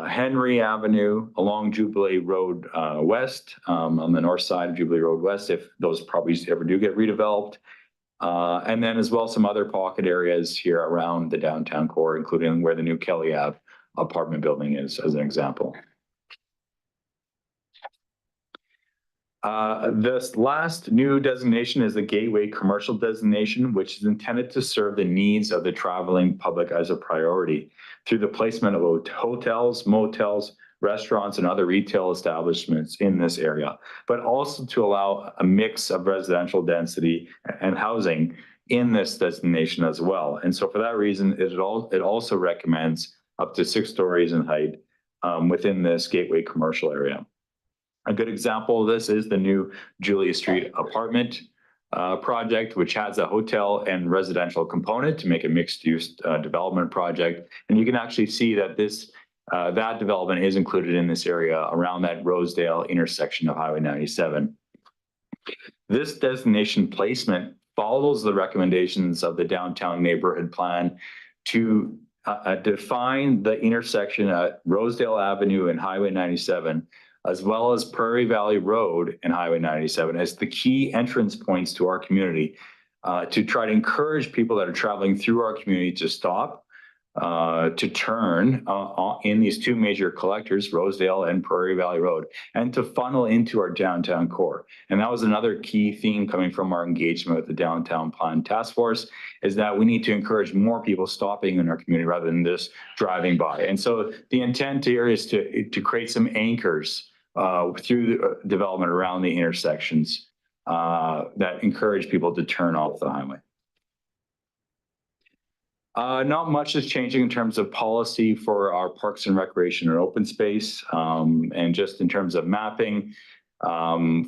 Henry Avenue, along Jubilee Road West, on the north side of Jubilee Road West, if those properties ever do get redeveloped. And then as well, some other pocket areas here around the downtown core, including where the new Kelly Ave apartment building is, as an example. This last new designation is the Gateway Commercial designation, which is intended to serve the needs of the traveling public as a priority through the placement of hotels, motels, restaurants, and other retail establishments in this area, but also to allow a mix of residential density and housing in this designation as well. And so for that reason, it also recommends up to 6 stories in height within this Gateway Commercial area. A good example of this is the new Julia Street apartment project, which has a hotel and residential component to make a mixed-use development project. And you can actually see that that development is included in this area around that Rosedale intersection of Highway 97. This designation placement follows the recommendations of the downtown neighborhood plan to define the intersection at Rosedale Avenue and Highway 97, as well as Prairie Valley Road and Highway 97 as the key entrance points to our community, to try to encourage people that are traveling through our community to stop, to turn in these 2 major collectors, Rosedale and Prairie Valley Road, and to funnel into our downtown core. And that was another key theme coming from our engagement with the Downtown Plan Task Force, is that we need to encourage more people stopping in our community rather than just driving by. And so the intent here is to create some anchors through the development around the intersections that encourage people to turn off the highway. Not much is changing in terms of policy for our parks and recreation and open space. And just in terms of mapping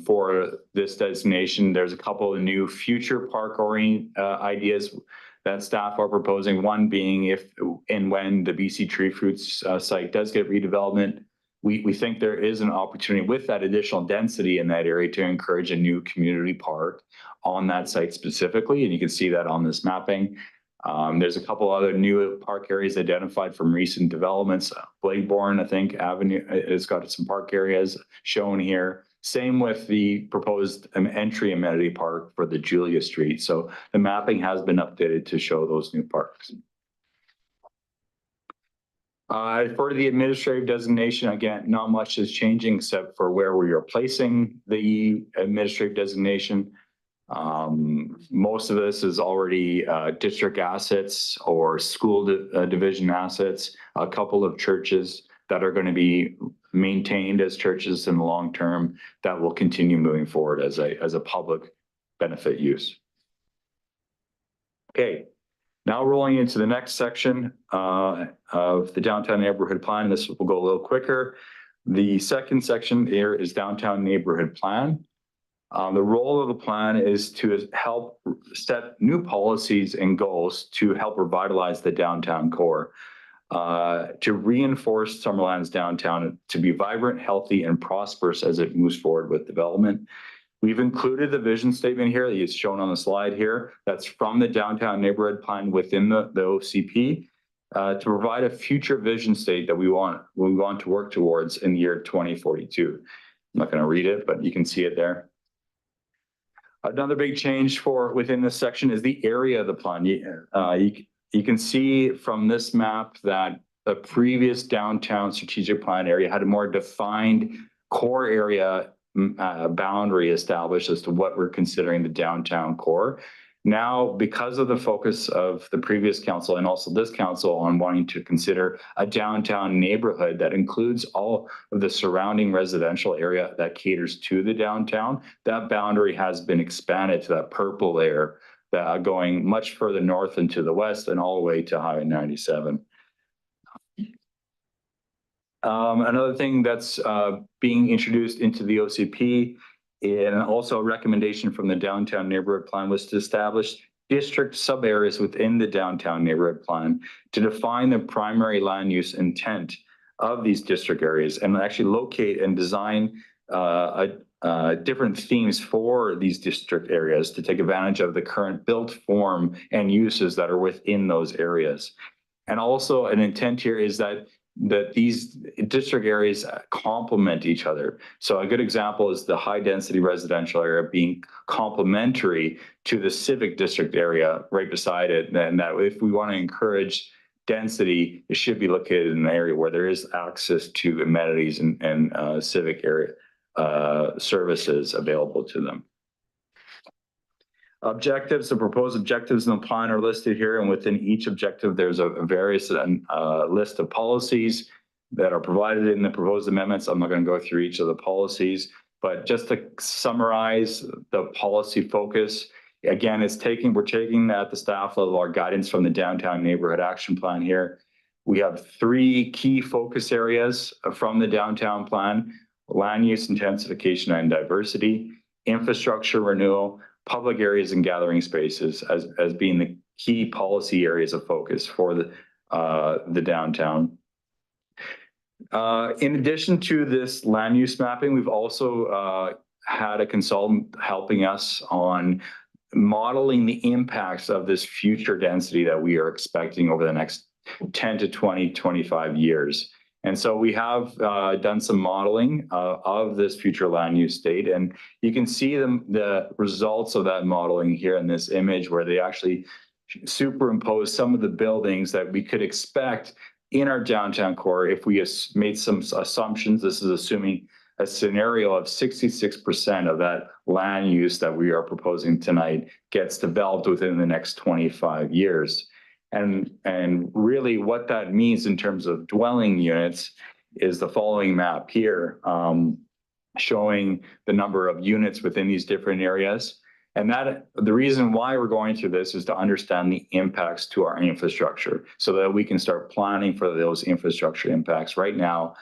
for this designation, there's a couple of new future park ideas that staff are proposing. One being if and when the BC Tree Fruits site does get redevelopment, we think there is an opportunity with that additional density in that area to encourage a new community park on that site specifically. And you can see that on this mapping. There's a couple other new park areas identified from recent developments. Bladeborn, I think, Avenue has got some park areas shown here. Same with the proposed entry amenity park for the Julia Street. So the mapping has been updated to show those new parks. For the administrative designation, again, not much is changing except for where we are placing the administrative designation. Most of this is already district assets or school division assets, a couple of churches that are going to be maintained as churches in the long term that will continue moving forward as a public benefit use. Okay. Now rolling into the next section of the downtown neighborhood plan. This will go a little quicker. The second section here is downtown neighborhood plan. The role of the plan is to help set new policies and goals to help revitalize the downtown core, to reinforce Summerland's downtown to be vibrant, healthy, and prosperous as it moves forward with development. We've included the vision statement here that is shown on the slide here. That's from the downtown neighborhood plan within the OCP to provide a future vision state that we want to work towards in the year 2042. I'm not going to read it, but you can see it there. Another big change within this section is the area of the plan. You can see from this map that the previous downtown strategic plan area had a more defined core area boundary established as to what we're considering the downtown core. Now, because of the focus of the previous council and also this council on wanting to consider a downtown neighborhood that includes all of the surrounding residential area that caters to the downtown, that boundary has been expanded to that purple layer that going much further north and to the west and all the way to Highway 97. Another thing that's being introduced into the OCP and also a recommendation from the downtown neighborhood plan was to establish district sub areas within the downtown neighborhood plan to define the primary land use intent of these district areas and actually locate and design different themes for these district areas to take advantage of the current built form and uses that are within those areas. And also an intent here is that these district areas complement each other. So a good example is the high density residential area being complementary to the civic district area right beside it. And that if we want to encourage density, it should be located in an area where there is access to amenities and civic area services available to them. Objectives, the proposed objectives in the plan are listed here, and within each objective, there's a various list of policies that are provided in the proposed amendments. I'm not going to go through each of the policies, but just to summarize the policy focus, again, we're taking at the staff level our guidance from the Downtown Neighborhood Action Plan here. We have 3 key focus areas from the downtown plan: land use intensification and diversity, infrastructure renewal, public areas and gathering spaces as being the key policy areas of focus for the downtown. In addition to this land use mapping, we've also had a consultant helping us on modeling the impacts of this future density that we are expecting over the next 10 to 20, 25 years. And so we have done some modeling of this future land use state, and you can see the results of that modeling here in this image where they actually superimpose some of the buildings that we could expect in our downtown core if we made some assumptions. This is assuming a scenario of 66% of that land use that we are proposing tonight gets developed within the next 25 years. And really what that means in terms of dwelling units is the following map here, showing the number of units within these different areas. And that the reason why we're going through this is to understand the impacts to our infrastructure so that we can start planning for those infrastructure impacts right now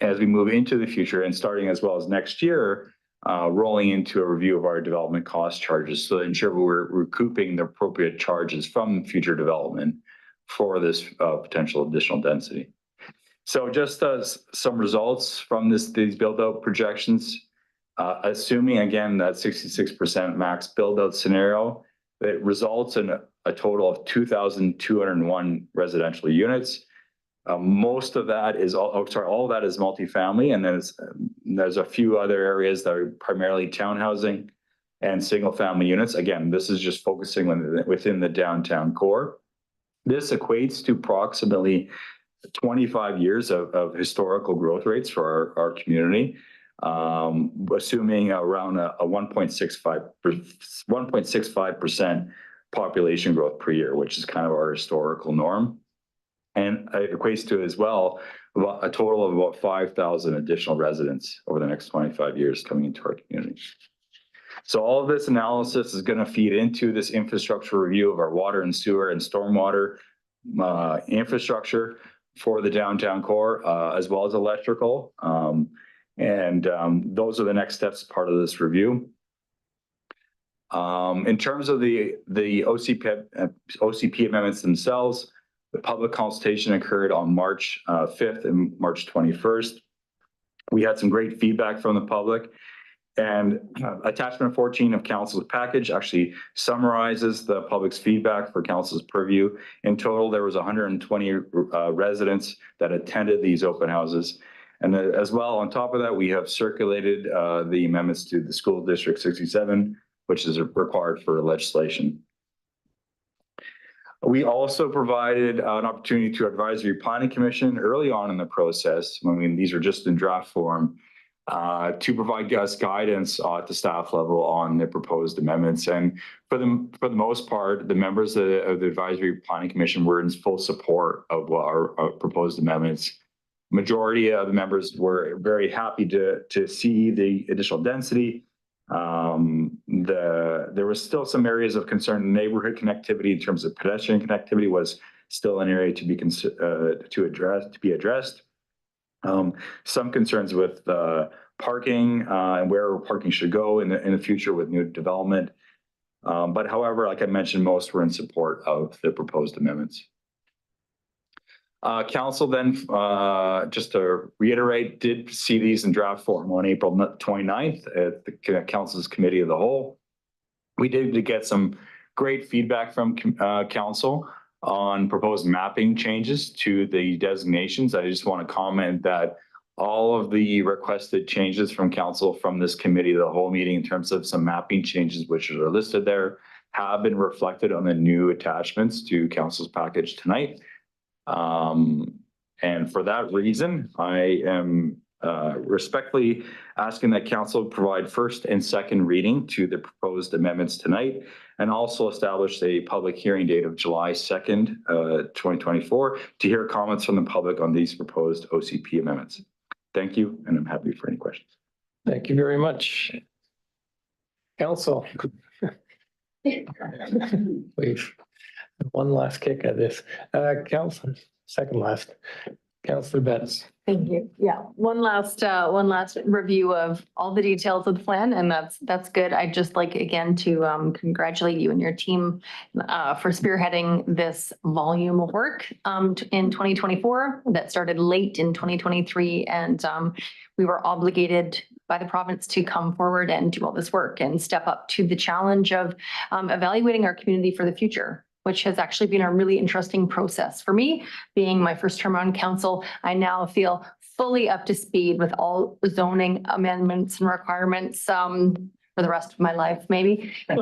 as we move into the future, and starting as well as next year, rolling into a review of our development cost charges so to ensure we're recouping the appropriate charges from future development for this potential additional density. So just some results from these build out projections, assuming again that 66% max build out scenario, it results in a total of 2,201 residential units. Most of that is all of that is multifamily, and there's a few other areas that are primarily townhousing and single family units. Again, this is just focusing within the downtown core. This equates to approximately 25 years of historical growth rates for our community, assuming around a 1.65% population growth per year, which is kind of our historical norm. And it equates to as well about a total of about 5,000 additional residents over the next 25 years coming into our community. So all of this analysis is going to feed into this infrastructure review of our water and sewer and stormwater infrastructure for the downtown core, as well as electrical. Those are the next steps part of this review. In terms of the OCP amendments themselves, the public consultation occurred on March 5th and March 21st. We had some great feedback from the public, And attachment 14 of council's package actually summarizes the public's feedback for council's purview. In total, there was 120 residents that attended these open houses. And as well, on top of that, we have circulated the amendments to the School District 67, which is required for legislation. We also provided an opportunity to Advisory Planning Commission early on in the process, when these are just in draft form, to provide us guidance at the staff level on the proposed amendments. And for the most part, the members of the Advisory Planning Commission were in full support of our proposed amendments. Majority of the members were very happy to see the additional density. There was still some areas of concern. Neighborhood connectivity in terms of pedestrian connectivity was still an area to be addressed. Some concerns with parking and where parking should go in the future with new development. But however, like I mentioned, most were in support of the proposed amendments. Council then, just to reiterate, did see these in draft form on April 29th at the Council's Committee of the Whole. We did get some great feedback from Council on proposed mapping changes to the designations. I just want to comment that all of the requested changes from Council from this Committee of the Whole meeting in terms of some mapping changes which are listed there have been reflected on the new attachments to Council's package tonight. And for that reason, I am respectfully asking that Council provide first and second reading to the proposed amendments tonight, and also establish a public hearing date of July 2nd, 2024, to hear comments from the public on these proposed OCP amendments. Thank you, and I'm happy for any questions. Thank you very much. Council. We've one last kick at this. Council, second last. Councillor Betts. Thank you. Yeah, one last review of all the details of the plan, and that's good. I'd just like again to congratulate you and your team for spearheading this volume of work in 2024 that started late in 2023, and we were obligated by the province to come forward and do all this work and step up to the challenge of evaluating our community for the future, which has actually been a really interesting process for me. Being my first term on council, I now feel fully up to speed with all zoning amendments and requirements for the rest of my life, maybe. But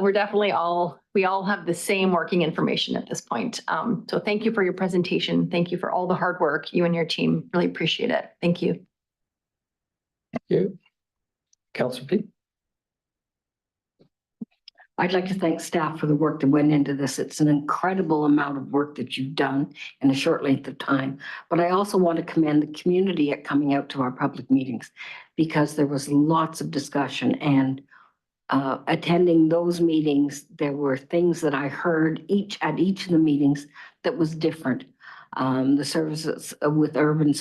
we're definitely we all have the same working information at this point. So thank you for your presentation. Thank you for all the hard work, you and your team. Really appreciate it. Thank you. Thank you. Councillor Pete. I'd like to thank staff for the work that went into this. It's an incredible amount of work that you've done in a short length of time. But I also want to commend the community at coming out to our public meetings, because there was lots of discussion, and attending those meetings, there were things that I heard at each of the meetings that was different. The services with urban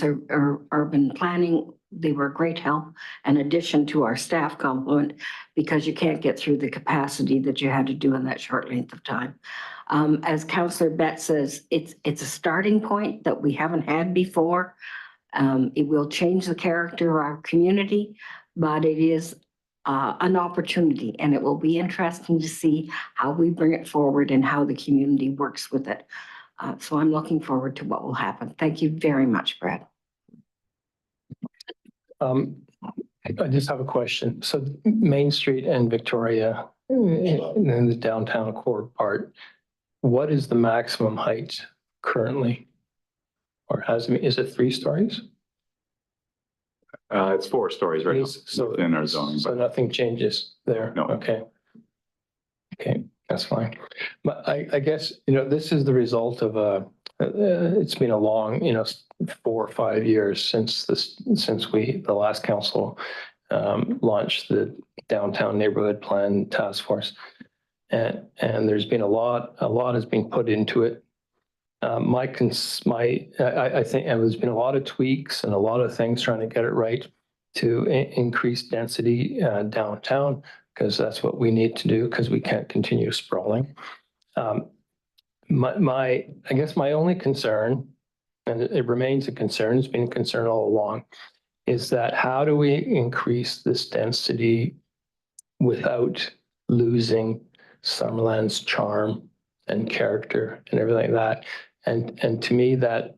planning, they were a great help, an addition to our staff complement, because you can't get through the capacity that you had to do in that short length of time. As Councillor Betts says, it's a starting point that we haven't had before. It will change the character of our community, but it is an opportunity, and it will be interesting to see how we bring it forward and how the community works with it. So I'm looking forward to what will happen. Thank you very much, Brad. I just have a question. So Main Street and Victoria, in the downtown core part, what is the maximum height currently? Or is it 3 stories? It's 4 stories right now within our zoning. So nothing changes there? No. Okay. Okay, that's fine. But I guess, this is the result of it's been a long, 4 or 5 years since the last council launched the downtown neighborhood plan task force, and there's been a lot has been put into it. I think there's been a lot of tweaks and a lot of things trying to get it right to increase density downtown, because that's what we need to do, because we can't continue sprawling. I guess my only concern, and it remains a concern, it's been a concern all along, is that how do we increase this density without losing Summerland's charm and character and everything like that? And to me, that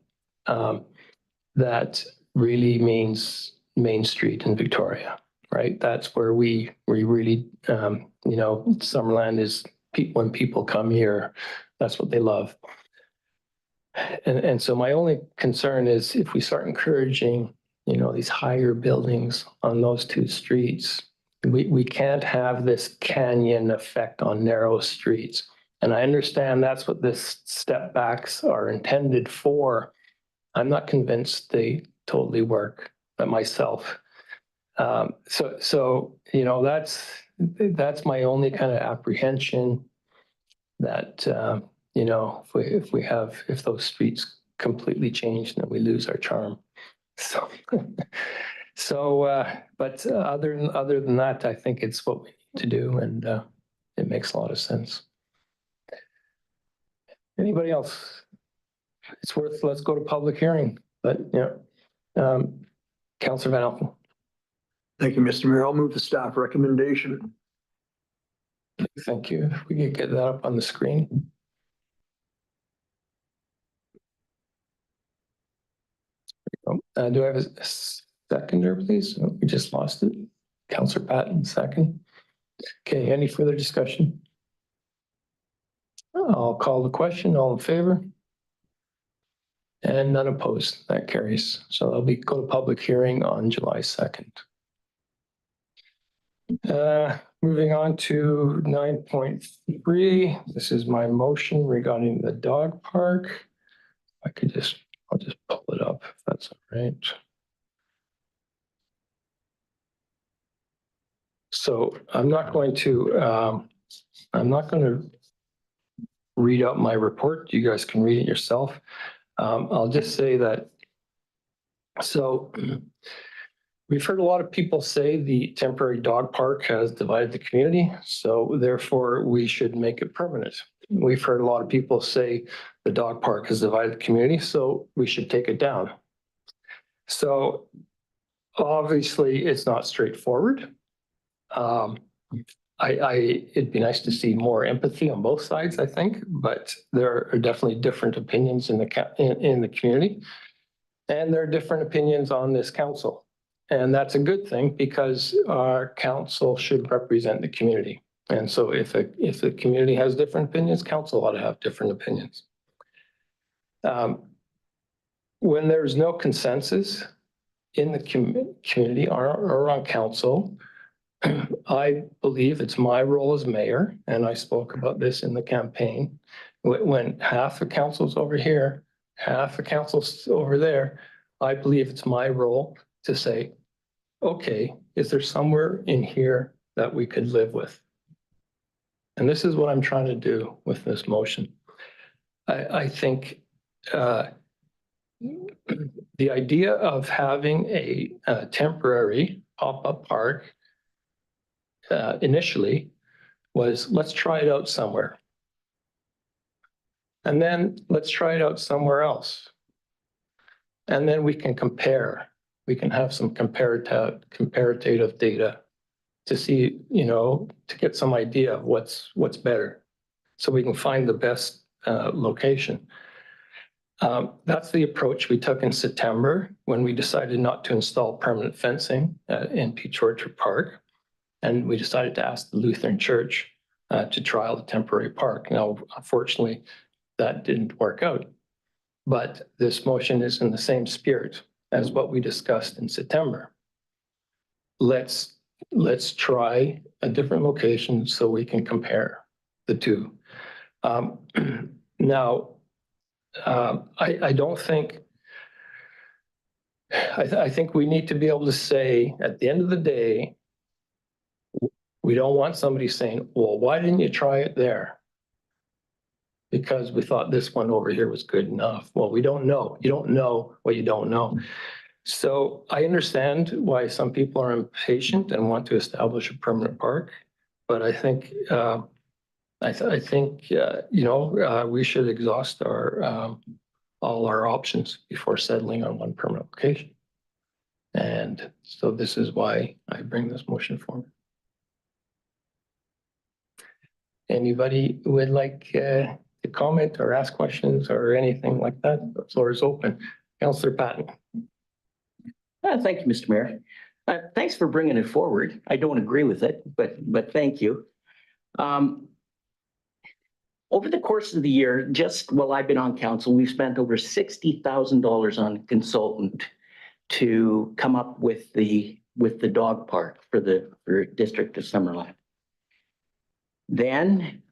that really means Main Street in Victoria, right? That's where we really, you know, Summerland is, when people come here, that's what they love. And so my only concern is if we start encouraging, you know, these higher buildings on those two streets, we can't have this canyon effect on narrow streets. And I understand that's what this step backs are intended for. I'm not convinced they totally work myself. So, you know, that's my only kind of apprehension, that, you know, if those streets completely change, then we lose our charm. So, but other than that, I think it's what we need to do, and it makes a lot of sense. Anybody else? Let's go to public hearing, but yeah. Councillor Van Alphen. Thank you, Mr. Mayor. I'll move the staff recommendation. Thank you. If we could get that up on the screen. Do I have a seconder, please? Oh, we just lost it. Councillor Patton, second. Okay, any further discussion? I'll call the question. All in favor? And none opposed. That carries. So I'll go to public hearing on July 2nd. Moving on to 9.3. This is my motion regarding the dog park. I'll just pull it up if that's all right. So I'm not going to read out my report. You guys can read it yourself. I'll just say that, so we've heard a lot of people say the temporary dog park has divided the community, so therefore we should make it permanent. We've heard a lot of people say the dog park has divided the community, so we should take it down. So obviously it's not straightforward. It'd be nice to see more empathy on both sides, I think, but there are definitely different opinions in the community, and there are different opinions on this council. And that's a good thing, because our council should represent the community. And so if the community has different opinions, council ought to have different opinions. When there's no consensus in the community or on council, I believe it's my role as mayor, and I spoke about this in the campaign, when half the council's over here, half the council's over there, I believe it's my role to say, okay, is there somewhere in here that we could live with? And this is what I'm trying to do with this motion. I think the idea of having a temporary pop-up park initially was, let's try it out somewhere. And then let's try it out somewhere else. And then we can compare. We can have some comparative data to see, you know, to get some idea of what's better, so we can find the best location. That's the approach we took in September when we decided not to install permanent fencing in Peach Orchard Park. And we decided to ask the Lutheran Church to trial the temporary park. Now, unfortunately, that didn't work out. But this motion is in the same spirit as what we discussed in September. Let's try a different location so we can compare the two. Now, I don't think, I think we need to be able to say at the end of the day, we don't want somebody saying, well, why didn't you try it there? Because we thought this one over here was good enough. Well, we don't know. You don't know what you don't know. So I understand why some people are impatient and want to establish a permanent park, but I think you know, we should exhaust our all our options before settling on one permanent location. And so this is why I bring this motion forward. Anybody who would like to comment or ask questions or anything like that? The floor is open. Councillor Patton. Thank you, Mr. Mayor. Thanks for bringing it forward. I don't agree with it, but thank you. Over the course of the year, just while I've been on council, we've spent over $60,000 on a consultant to come up with the dog park for District of Summerland. Then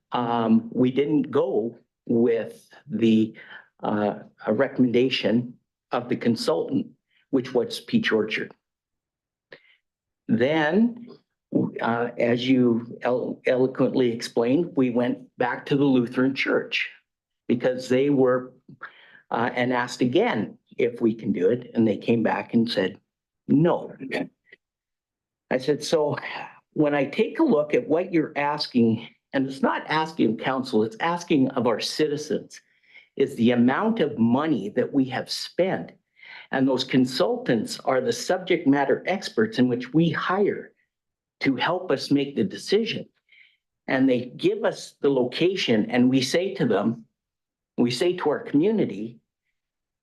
we didn't go with the a recommendation of the consultant, which was Peach Orchard. Then, as you eloquently explained, we went back to the Lutheran Church because they were and asked again if we can do it, and they came back and said no. I said, so when I take a look at what you're asking, and it's not asking of council, it's asking of our citizens, is the amount of money that we have spent. And those consultants are the subject matter experts in which we hire to help us make the decision. And they give us the location and we say to them, we say to our community,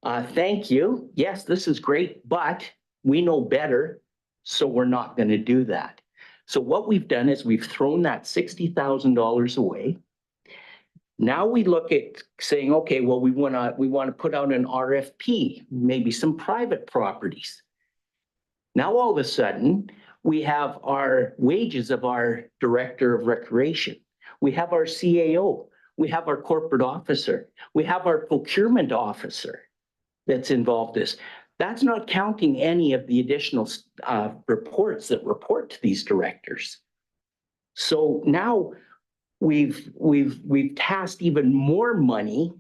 thank you. Yes, this is great, but we know better, so we're not going to do that. So what we've done is we've thrown that $60,000 away. Now we look at saying, okay, well, we want to put out an RFP, maybe some private properties. Now, all of a sudden, we have our wages of our director of recreation. We have our CAO. We have our corporate officer. We have our procurement officer that's involved in this. That's not counting any of the additional reports that report to these directors. So now we've tasked even more money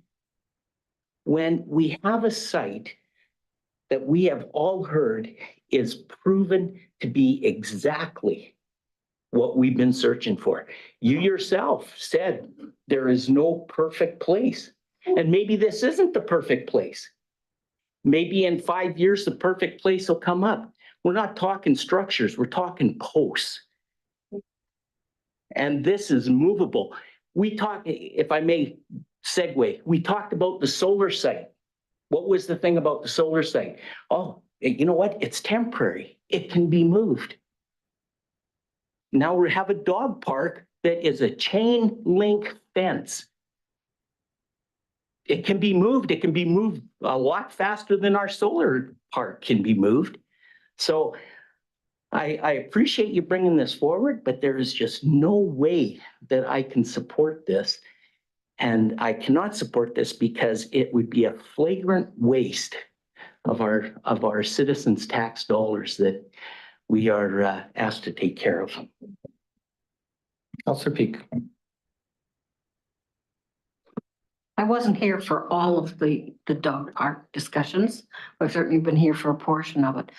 when we have a site that we have all heard is proven to be exactly what we've been searching for. You yourself said there is no perfect place, and maybe this isn't the perfect place. Maybe in 5 years, the perfect place will come up. We're not talking structures, we're talking posts. And this is movable. We talked, if I may segue, we talked about the solar site. What was the thing about the solar site? Oh, you know what? It's temporary. It can be moved. Now we have a dog park that is a chain link fence. It can be moved. It can be moved a lot faster than our solar park can be moved. So I appreciate you bringing this forward, but there is just no way that I can support this. And I cannot support this because it would be a flagrant waste of our citizens' tax dollars that we are asked to take care of. Councillor Peak. I wasn't here for all of the dog park discussions. I've certainly been here for a portion of it.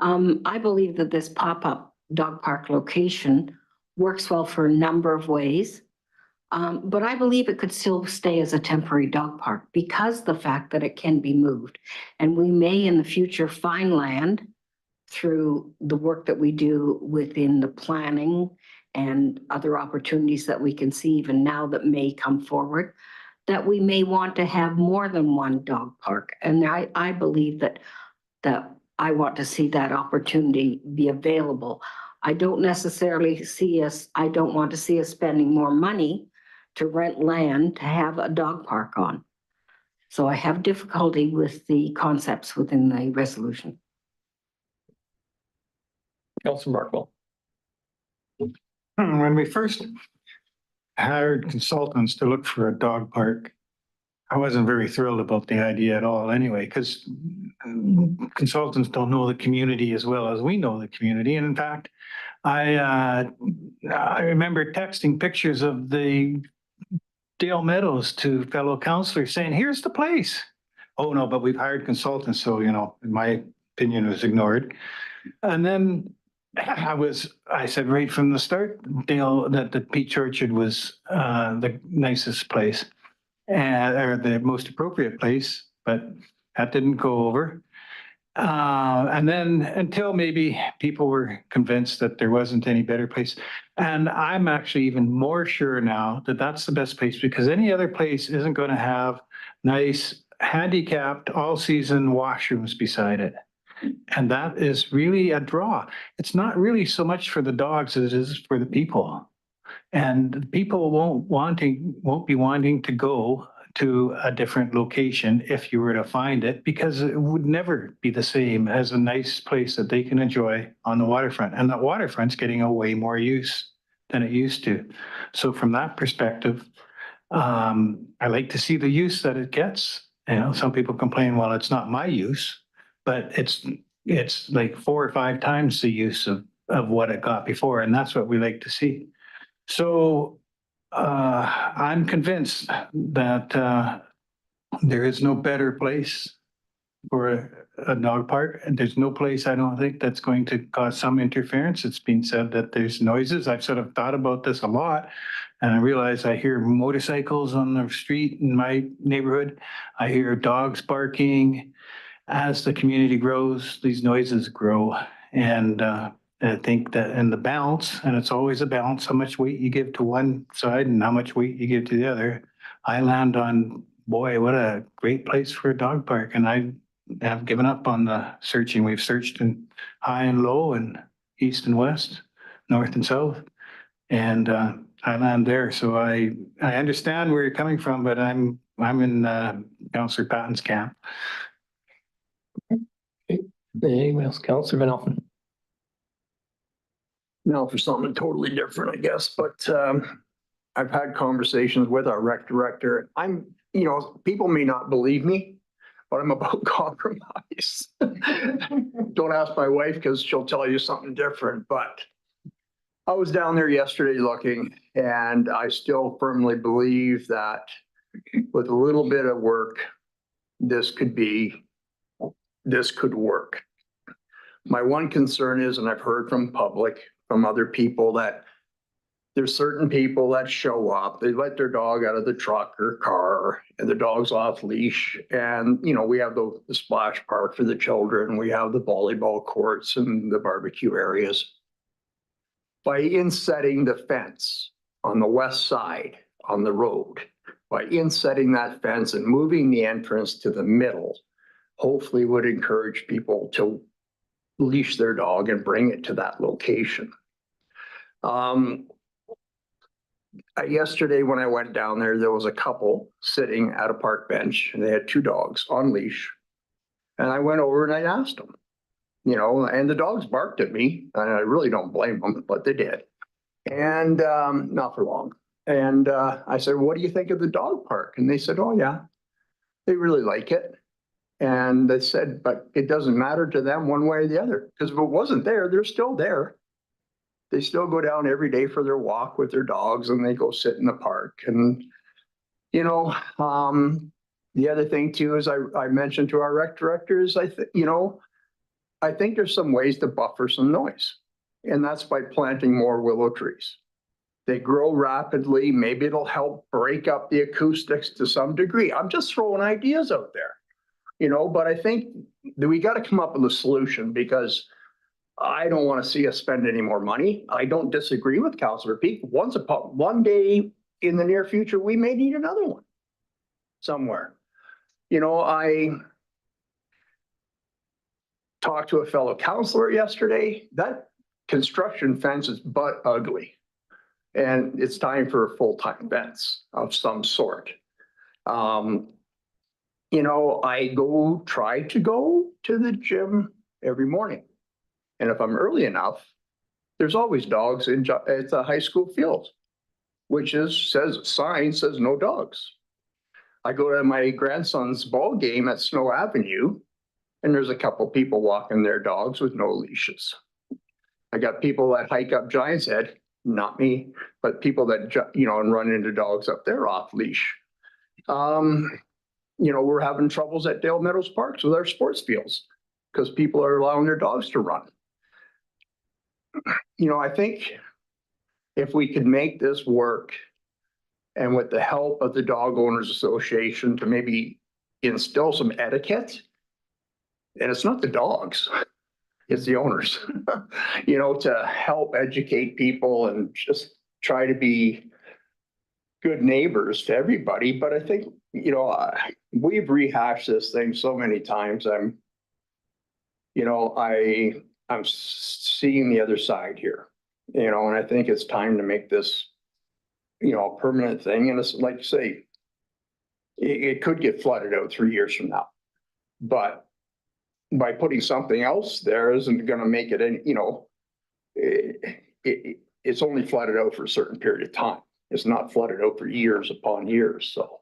I believe that this pop-up dog park location works well for a number of ways. But I believe it could still stay as a temporary dog park because the fact that it can be moved. And we may in the future find land through the work that we do within the planning and other opportunities that we can see even now that may come forward, that we may want to have more than one dog park. And I believe that I want to see that opportunity be available. I don't necessarily see us, I don't want to see us spending more money to rent land to have a dog park on. So I have difficulty with the concepts within the resolution. Councillor Markwell. When we first hired consultants to look for a dog park, I wasn't very thrilled about the idea at all anyway, because consultants don't know the community as well as we know the community. And in fact, I remember texting pictures of the Dale Meadows to fellow counselors saying, here's the place. Oh no, but we've hired consultants. So, you know, in my opinion, it was ignored. And then I said right from the start, Dale, that the Peach Orchard was the nicest place or the most appropriate place, but that didn't go over. And then until maybe people were convinced that there wasn't any better place. And I'm actually even more sure now that that's the best place, because any other place isn't going to have nice handicapped all-season washrooms beside it. And that is really a draw. It's not really so much for the dogs as it is for the people. And people won't be wanting to go to a different location if you were to find it, because it would never be the same as a nice place that they can enjoy on the waterfront. And that waterfront's getting a way more use than it used to. So from that perspective, I like to see the use that it gets. You know, some people complain, well, it's not my use, but it's like 4 or 5 times the use of what it got before. And that's what we like to see. So I'm convinced that there is no better place for a dog park. And there's no place, I don't think, that's going to cause some interference. It's been said that there's noises. I've sort of thought about this a lot. And I realize I hear motorcycles on the street in my neighborhood. I hear dogs barking. As the community grows, these noises grow. And I think that in the balance, and it's always a balance, how much weight you give to one side and how much weight you give to the other. I land on, boy, what a great place for a dog park. And I have given up on the searching. We've searched in high and low and east and west, north and south. And I land there. So I understand where you're coming from, but I'm in Councillor Patton's camp. Anyone else? Councillor Van Alphen. Now for something totally different, I guess, but I've had conversations with our rec director. People may not believe me, but I'm about compromise. Don't ask my wife because she'll tell you something different, but I was down there yesterday looking, and I still firmly believe that with a little bit of work, this could work. My one concern is, and I've heard from other people, that there's certain people that show up, they let their dog out of the truck or car and the dog's off leash. And, we have the splash park for the children. We have the volleyball courts and the barbecue areas. By insetting the fence on the west side on the road, by insetting that fence and moving the entrance to the middle, hopefully would encourage people to leash their dog and bring it to that location. Yesterday when I went down there was a couple sitting at a park bench and they had 2 dogs on leash. And I went over and I asked them, and the dogs barked at me, and I really don't blame them, but they did. And not for long. And I said, what do you think of the dog park? And they said, oh yeah, they really like it. And they said, but it doesn't matter to them one way or the other, because if it wasn't there, they're still there. They still go down every day for their walk with their dogs, and they go sit in the park. And, the other thing too, is I mentioned to our rec directors, I think there's some ways to buffer some noise, and that's by planting more willow trees. They grow rapidly. Maybe it'll help break up the acoustics to some degree. I'm just throwing ideas out there. But I think that we got to come up with a solution, because I don't want to see us spend any more money. I don't disagree with Councillor Peak. One day in the near future, we may need another one somewhere. I talked to a fellow councillor yesterday. That construction fence is butt ugly, and it's time for a full-time fence of some sort. I try to go to the gym every morning. And if I'm early enough, there's always dogs at the high school field, which sign says no dogs. I go to my grandson's ball game at Snow Avenue, and there's a couple people walking their dogs with no leashes. I got people that hike up Giant's Head, not me, but people that, and run into dogs up there off leash. We're having troubles at Dale Meadows Parks with our sports fields because people are allowing their dogs to run. I think if we could make this work, and with the help of the Dog Owners Association to maybe instill some etiquette And it's not the dogs, it's the owners, to help educate people and just try to be good neighbors to everybody. But I think, we've rehashed this thing so many times. I'm seeing the other side here, and I think it's time to make this, a permanent thing. And it's like you say, it could get flooded out 3 years from now. But by putting something else there isn't going to make it any, it's only flooded out for a certain period of time. It's not flooded out for years upon years. So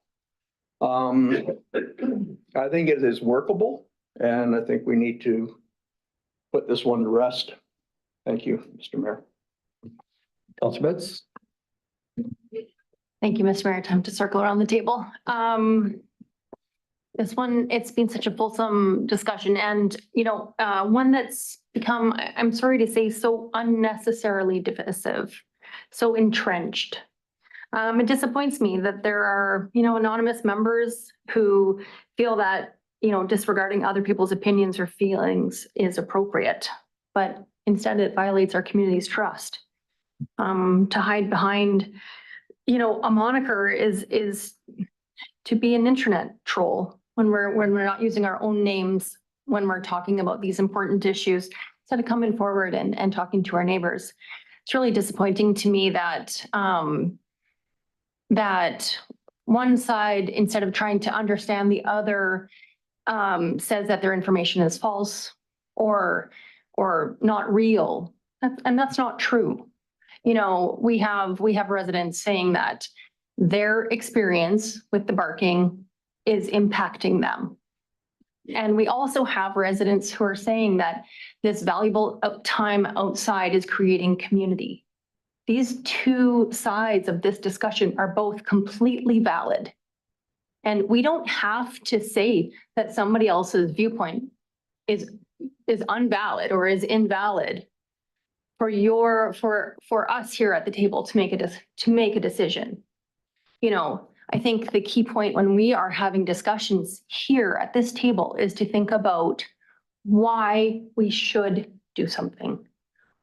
I think it is workable, and I think we need to put this one to rest. Thank you, Mr. Mayor. Councilor Betts? Thank you, Mr. Mayor. Time to circle around the table. This one, it's been such a fulsome discussion and, one that's become, I'm sorry to say, so unnecessarily divisive, so entrenched. It disappoints me that there are, anonymous members who feel that, disregarding other people's opinions or feelings is appropriate, but instead it violates our community's trust. To hide behind, a moniker is to be an internet troll when we're not using our own names when we're talking about these important issues, instead of coming forward and talking to our neighbors. It's really disappointing to me that that one side, instead of trying to understand the other, says that their information is false or not real. And that's not true. We have residents saying that their experience with the barking is impacting them. And we also have residents who are saying that this valuable time outside is creating community. These two sides of this discussion are both completely valid. And we don't have to say that somebody else's viewpoint is unvalid or is invalid for us here at the table to make a decision. I think the key point when we are having discussions here at this table is to think about why we should do something.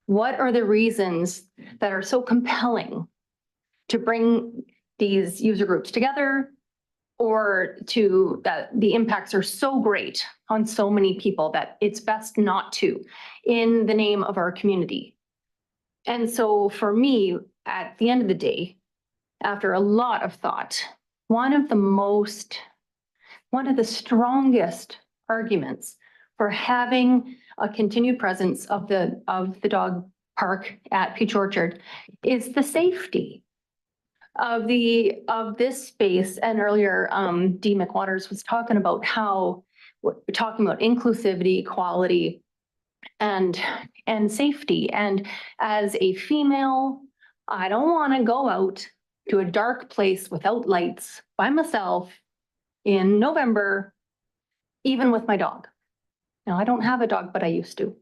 What are the reasons that are so compelling to bring these user groups together, or that the impacts are so great on so many people that it's best not to, in the name of our community? And so for me, at the end of the day, after a lot of thought, one of the strongest arguments for having a continued presence of the dog park at Peach Orchard is the safety of this space. And earlier, Dee McWaters was talking about inclusivity, equality, and safety. And as a female, I don't want to go out to a dark place without lights by myself in November, even with my dog. Now, I don't have a dog, but I used to.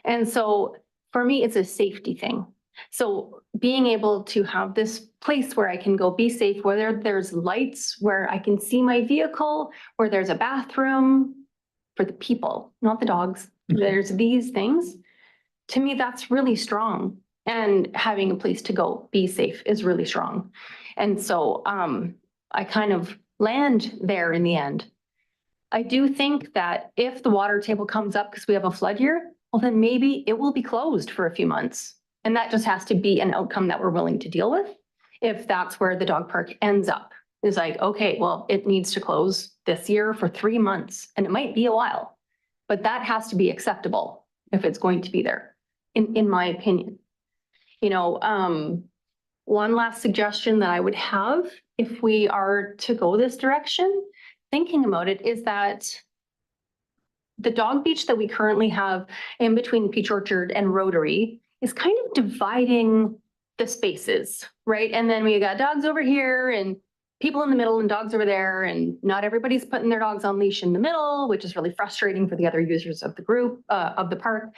And so for me, it's a safety thing. So being able to have this place where I can go be safe, whether there's lights, where I can see my vehicle, where there's a bathroom for the people, not the dogs. There's these things. To me, that's really strong. And having a place to go be safe is really strong. And so I kind of land there in the end. I do think that if the water table comes up because we have a flood year, well, then maybe it will be closed for a few months. And that just has to be an outcome that we're willing to deal with. If that's where the dog park ends up, is like, okay, well, it needs to close this year for 3 months, and it might be a while, but that has to be acceptable if it's going to be there, in my opinion. One last suggestion that I would have if we are to go this direction, thinking about it, is that the dog beach that we currently have in between Peach Orchard and Rotary is kind of dividing the spaces, right? And then we got dogs over here and people in the middle and dogs over there, and not everybody's putting their dogs on leash in the middle, which is really frustrating for the other users of the group, of the park.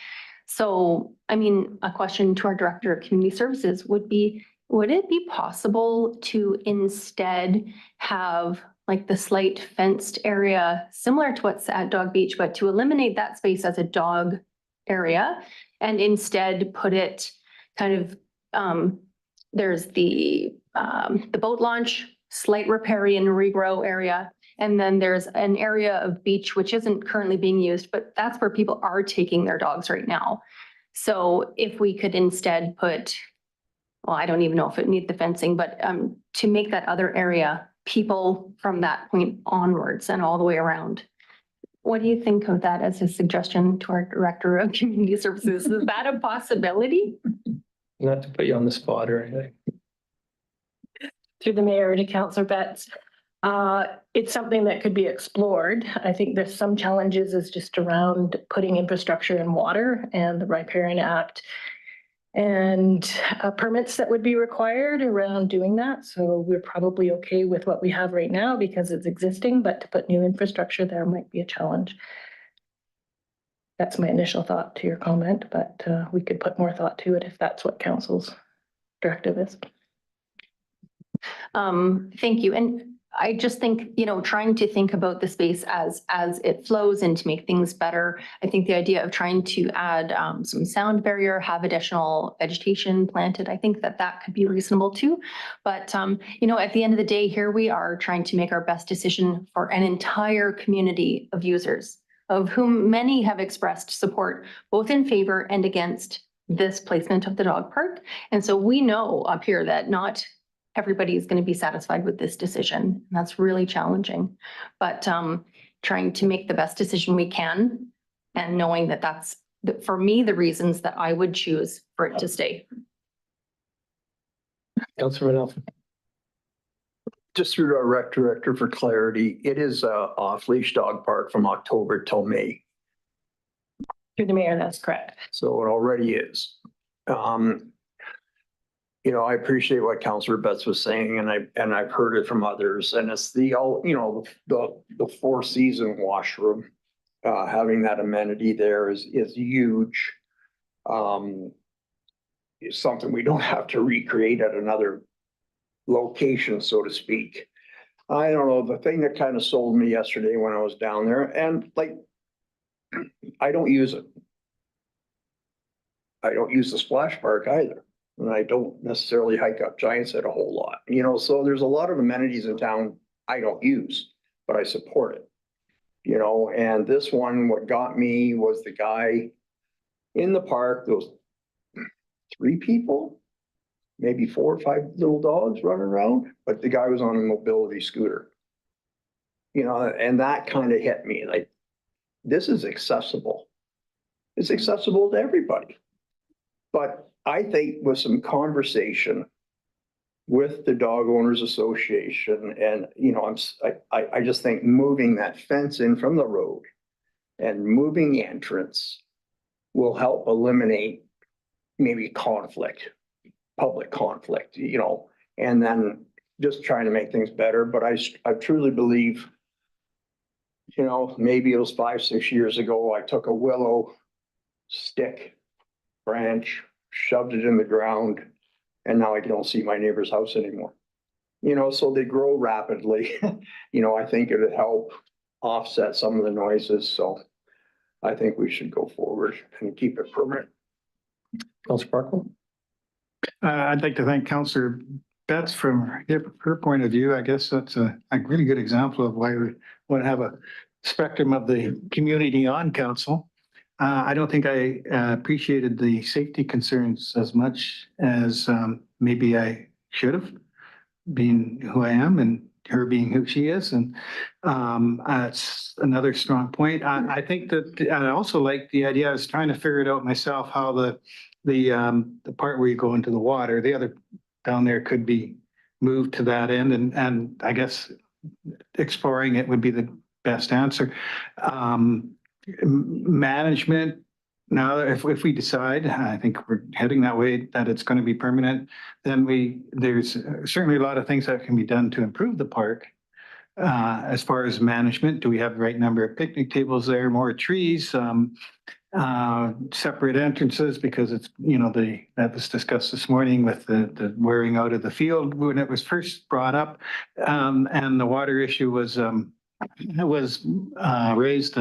So, a question to our Director of Community Services would be, would it be possible to instead have like the slight fenced area, similar to what's at Dog Beach, but to eliminate that space as a dog area and instead put it kind of, there's the boat launch, slight riparian regrow area. And then there's an area of beach which isn't currently being used, but that's where people are taking their dogs right now. So if we could instead put, well, I don't even know if it needs the fencing, but to make that other area, people from that point onwards and all the way around. What do you think of that as a suggestion to our Director of Community Services? Is that a possibility? Not to put you on the spot or anything. Through the mayor to Councillor Betts. It's something that could be explored. I think there's some challenges is just around putting infrastructure and water and the Riparian Act and permits that would be required around doing that. So we're probably okay with what we have right now because it's existing, but to put new infrastructure there might be a challenge. That's my initial thought to your comment, but we could put more thought to it if that's what council's directive is. Thank you. And I just think, you know, trying to think about the space as it flows and to make things better. I think the idea of trying to add some sound barrier, have additional vegetation planted, I think that that could be reasonable too. But, you know, at the end of the day, here we are trying to make our best decision for an entire community of users, of whom many have expressed support, both in favor and against this placement of the dog park. And so we know up here that not everybody is going to be satisfied with this decision. And that's really challenging, but trying to make the best decision we can and knowing that that's, for me, the reasons that I would choose for it to stay. Councilor Nelson. Just through our rec director for clarity, it is a off-leash dog park from October till May. Through the mayor, that's correct. So it already is. You know, I appreciate what Councillor Betts was saying, and I've heard it from others, and it's the four season washroom. Having that amenity there is huge. It's something we don't have to recreate at another location, so to speak. I don't know, the thing that kind of sold me yesterday when I was down there, and like, I don't use it. I don't use the splash park either. And I don't necessarily hike up Giants Head a whole lot, you know, so there's a lot of amenities in town I don't use, but I support it. You know, and this one, what got me was the guy in the park, those 3 people, maybe 4 or 5 little dogs running around, but the guy was on a mobility scooter. You know, and that kind of hit me, like, this is accessible. It's accessible to everybody. But I think with some conversation with the Dog Owners Association, and, you know, I just think moving that fence in from the road and moving the entrance will help eliminate maybe conflict, public conflict, you know, and then just trying to make things better. But I truly believe, you know, maybe it was 5, 6 years ago, I took a willow stick branch, shoved it in the ground, and now I don't see my neighbor's house anymore. You know, so they grow rapidly. You know, I think it would help offset some of the noises. So I think we should go forward and keep it permanent. Councilor Sparkle. I'd like to thank Councillor Betts from her point of view. I guess that's a really good example of why we want to have a spectrum of the community on council. I don't think I appreciated the safety concerns as much as maybe I should have, being who I am and her being who she is. And that's another strong point. I think that I also like the idea. I was trying to figure it out myself, how the part where you go into the water, the other down there could be moved to that end. And I guess exploring it would be the best answer. Management, now if we decide, I think we're heading that way, that it's going to be permanent, then there's certainly a lot of things that can be done to improve the park. As far as management, do we have the right number of picnic tables there, more trees? separate entrances because it's, that was discussed this morning with the wearing out of the field when it was first brought up. And the water issue was raised.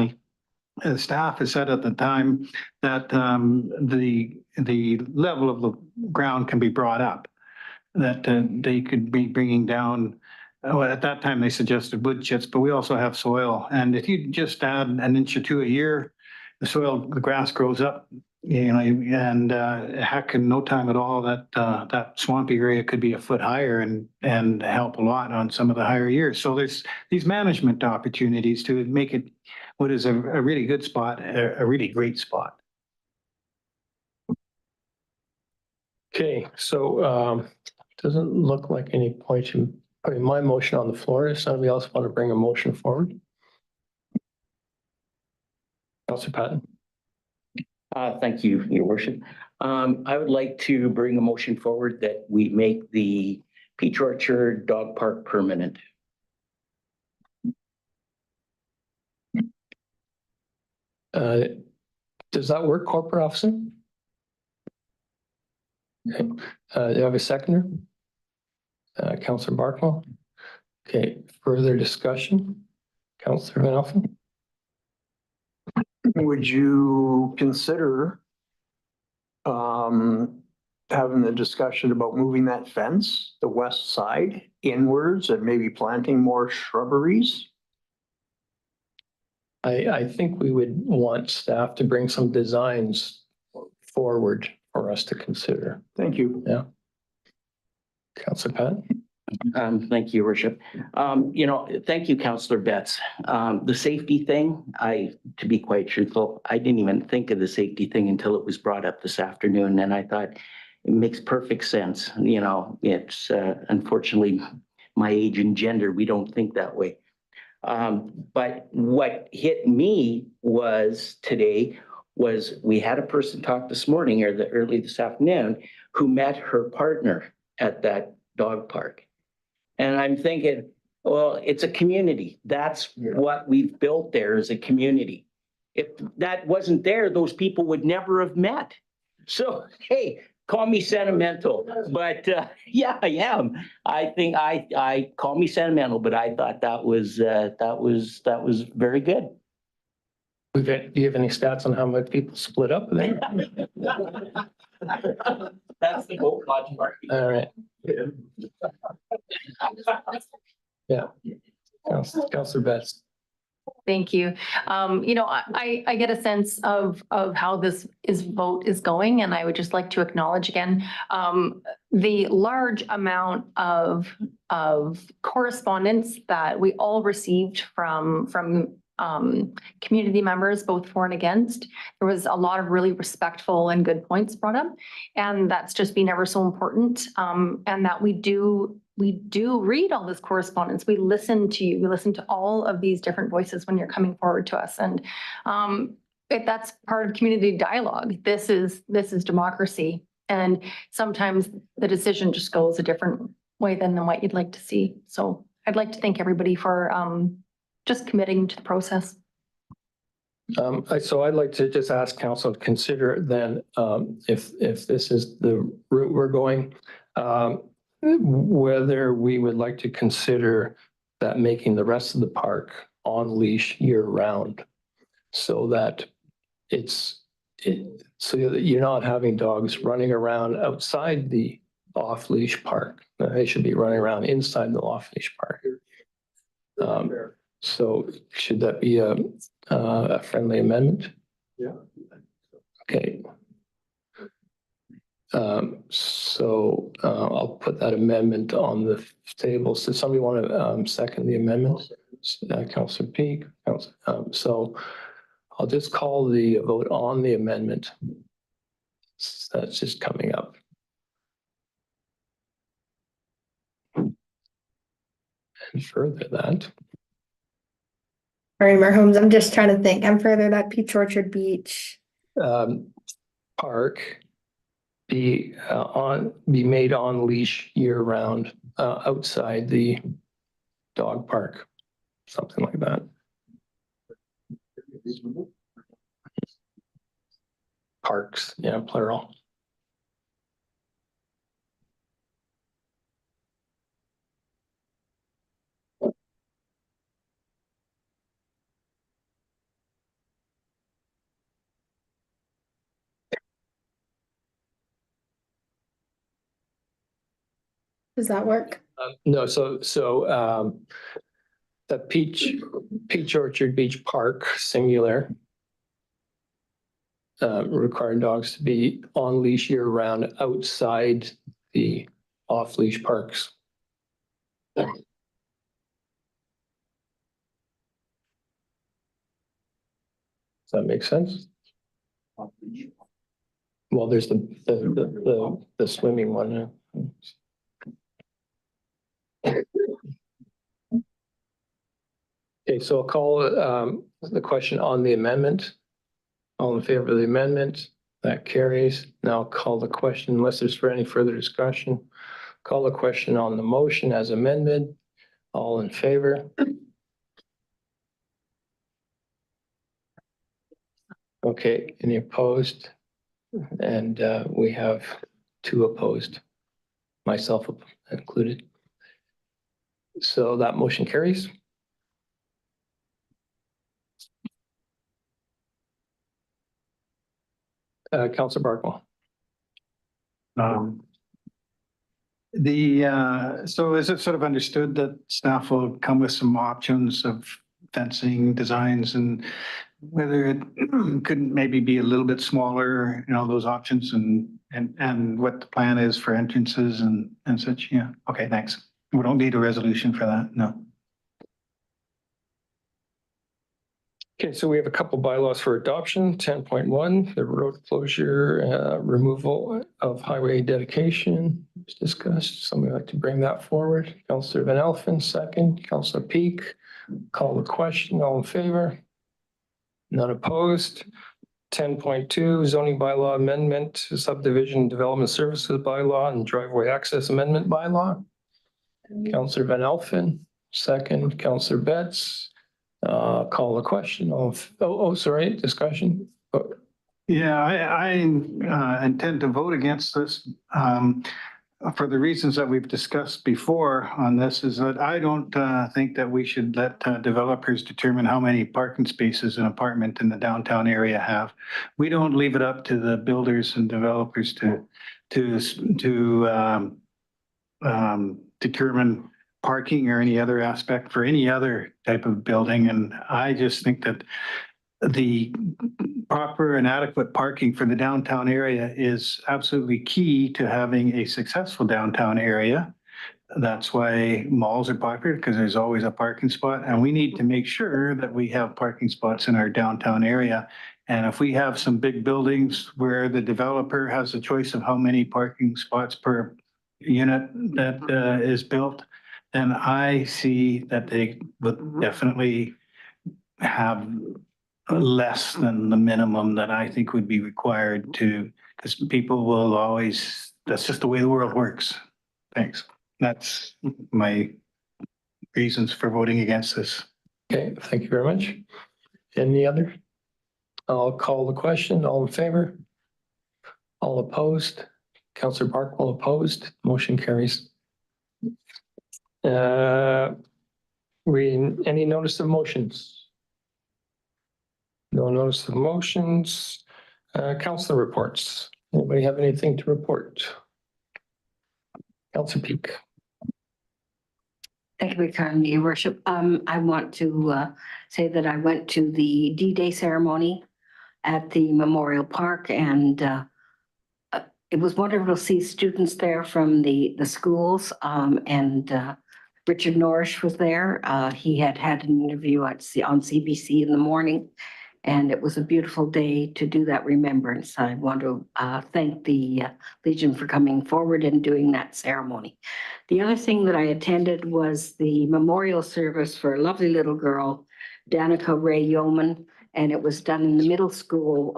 The staff has said at the time that the level of the ground can be brought up, that they could be bringing down. Well, at that time, they suggested wood chips, but we also have soil. And if you just add an inch or two a year, the grass grows up, and heck, in no time at all, that swampy area could be a foot higher and help a lot on some of the higher years. So there's these management opportunities to make it what is a really good spot, a really great spot. Okay, so doesn't look like any point in putting my motion on the floor. Does somebody else want to bring a motion forward? Councillor Patton. Thank you, Your Worship. I would like to bring a motion forward that we make the Peach Orchard Dog Park permanent. Does that work, corporate officer? Okay, do you have a seconder? Councillor Barkwell. Okay, further discussion? Councillor Van Elfen? Would you consider having the discussion about moving that fence, the west side inwards, and maybe planting more shrubberies? I think we would want staff to bring some designs forward for us to consider. Thank you. Yeah. Councillor Pat. Thank you, Your Worship. Thank you, Councillor Betts. The safety thing, to be quite truthful, I didn't even think of the safety thing until it was brought up this afternoon, and I thought it makes perfect sense. It's unfortunately my age and gender, we don't think that way. But what hit me today was we had a person talk this morning or early this afternoon who met her partner at that dog park. And I'm thinking, well, it's a community. That's what we've built there is a community. If that wasn't there, those people would never have met. So, hey, call me sentimental, but yeah, I am. I think I call me sentimental, but I thought that was very good. Do you have any stats on how much people split up there? That's the whole project. All right. Yeah. Councillor Betts. Thank you. I get a sense of how this vote is going, and I would just like to acknowledge again the large amount of correspondence that we all received from community members, both for and against. There was a lot of really respectful and good points brought up, and that's just been ever so important. And that we do read all this correspondence. We listen to you. We listen to all of these different voices when you're coming forward to us. And that's part of community dialogue. This is democracy. And sometimes the decision just goes a different way than what you'd like to see. So I'd like to thank everybody for just committing to the process. So I'd like to just ask council to consider then if this is the route we're going, whether we would like to consider that making the rest of the park on leash year round, so that so that you're not having dogs running around outside the off leash park. They should be running around inside the off leash park. So should that be a friendly amendment? Yeah. Okay. So I'll put that amendment on the table. So somebody want to second the amendment? Councillor Peak. So I'll just call the vote on the amendment. That's just coming up. And further that. All right, Mayor Holmes, I'm just trying to think. I'm further that Peach Orchard Beach. Park be made on leash year round outside the dog park, something like that. parks, yeah, plural. Does that work? No, the Peach Orchard Beach Park, singular, require dogs to be on leash year round outside the off leash parks. Does that make sense? Well, there's the swimming one. Okay, so I'll call the question on the amendment. All in favor of the amendment? That carries. Now I'll call the question, unless there's for any further discussion. Call the question on the motion as amended. All in favor? Okay, any opposed? And we have 2 opposed, myself included. So that motion carries. Councillor Barkwell. So is it sort of understood that staff will come with some options of fencing designs and whether it couldn't maybe be a little bit smaller, those options and what the plan is for entrances and such? Yeah. Okay, thanks. We don't need a resolution for that. No. Okay, so we have a couple bylaws for adoption. 10.1, the road closure, removal of highway dedication was discussed. Somebody like to bring that forward? Councillor Van Elfen, second. Councillor Peak, call the question. All in favor? None opposed. 10.2, zoning bylaw amendment, subdivision development services bylaw and driveway access amendment bylaw. Councillor Van Elfen, second. Councillor Betts. Call the question of, sorry, discussion. Yeah, I intend to vote against this for the reasons that we've discussed before on this, is that I don't think that we should let developers determine how many parking spaces an apartment in the downtown area have. We don't leave it up to the builders and developers to determine parking or any other aspect for any other type of building. And I just think that the proper and adequate parking for the downtown area is absolutely key to having a successful downtown area. That's why malls are popular, because there's always a parking spot, and we need to make sure that we have parking spots in our downtown area. And if we have some big buildings where the developer has a choice of how many parking spots per unit that is built, then I see that they would definitely have less than the minimum that I think would be required to, because people will always, that's just the way the world works. Thanks. That's my reasons for voting against this. Okay, thank you very much. Any other? I'll call the question. All in favor? All opposed? Councillor Barkwell opposed. Motion carries. Any notice of motions? No notice of motions. Councillor reports. Anybody have anything to report? Councillor Peak. Thank you very kindly, Your Worship. I want to say that I went to the D-Day ceremony at the Memorial Park, and it was wonderful to see students there from the schools, and Richard Norrish was there. He had an interview on CBC in the morning, and it was a beautiful day to do that remembrance. I want to thank the Legion for coming forward and doing that ceremony. The other thing that I attended was the memorial service for a lovely little girl, Danica Ray Yeoman, and it was done in the middle school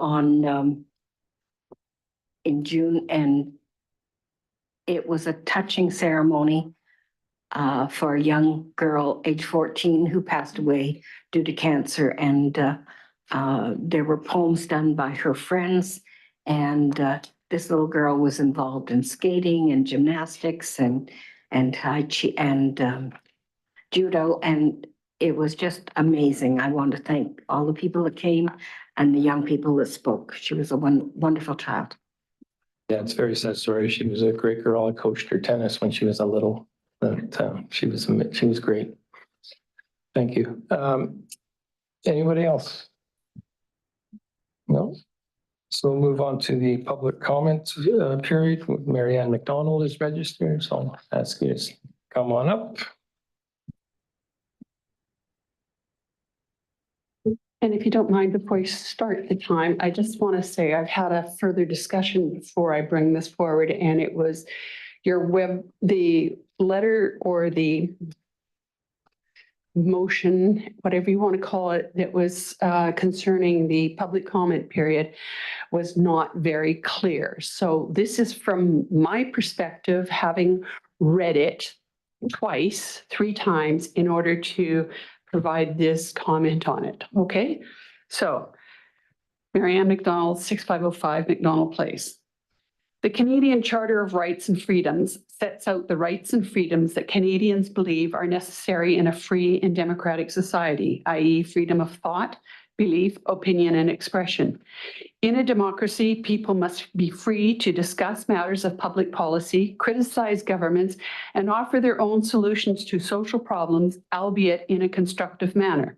in June, and it was a touching ceremony for a young girl, age 14, who passed away due to cancer. And there were poems done by her friends, And this little girl was involved in skating and gymnastics and Tai Chi and judo. And it was just amazing. I want to thank all the people that came and the young people that spoke. She was a wonderful child. Yeah, it's a very sad story. She was a great girl. I coached her tennis when she was a little, but she was great. Thank you. Anybody else? No? So we'll move on to the public comment period. Mary Ann McDonald is registered, so I'll ask you to come on up. And if you don't mind, before you start the time, I just want to say I've had a further discussion before I bring this forward, and it was the letter or the motion, whatever you want to call it, that was concerning the public comment period was not very clear. So this is from my perspective, having read it twice, 3 times in order to provide this comment on it. Okay, so Mary Ann McDonald, 6505 McDonald Place. The Canadian Charter of Rights and Freedoms sets out the rights and freedoms that Canadians believe are necessary in a free and democratic society, i.e. freedom of thought, belief, opinion, and expression. In a democracy, people must be free to discuss matters of public policy, criticize governments, and offer their own solutions to social problems, albeit in a constructive manner.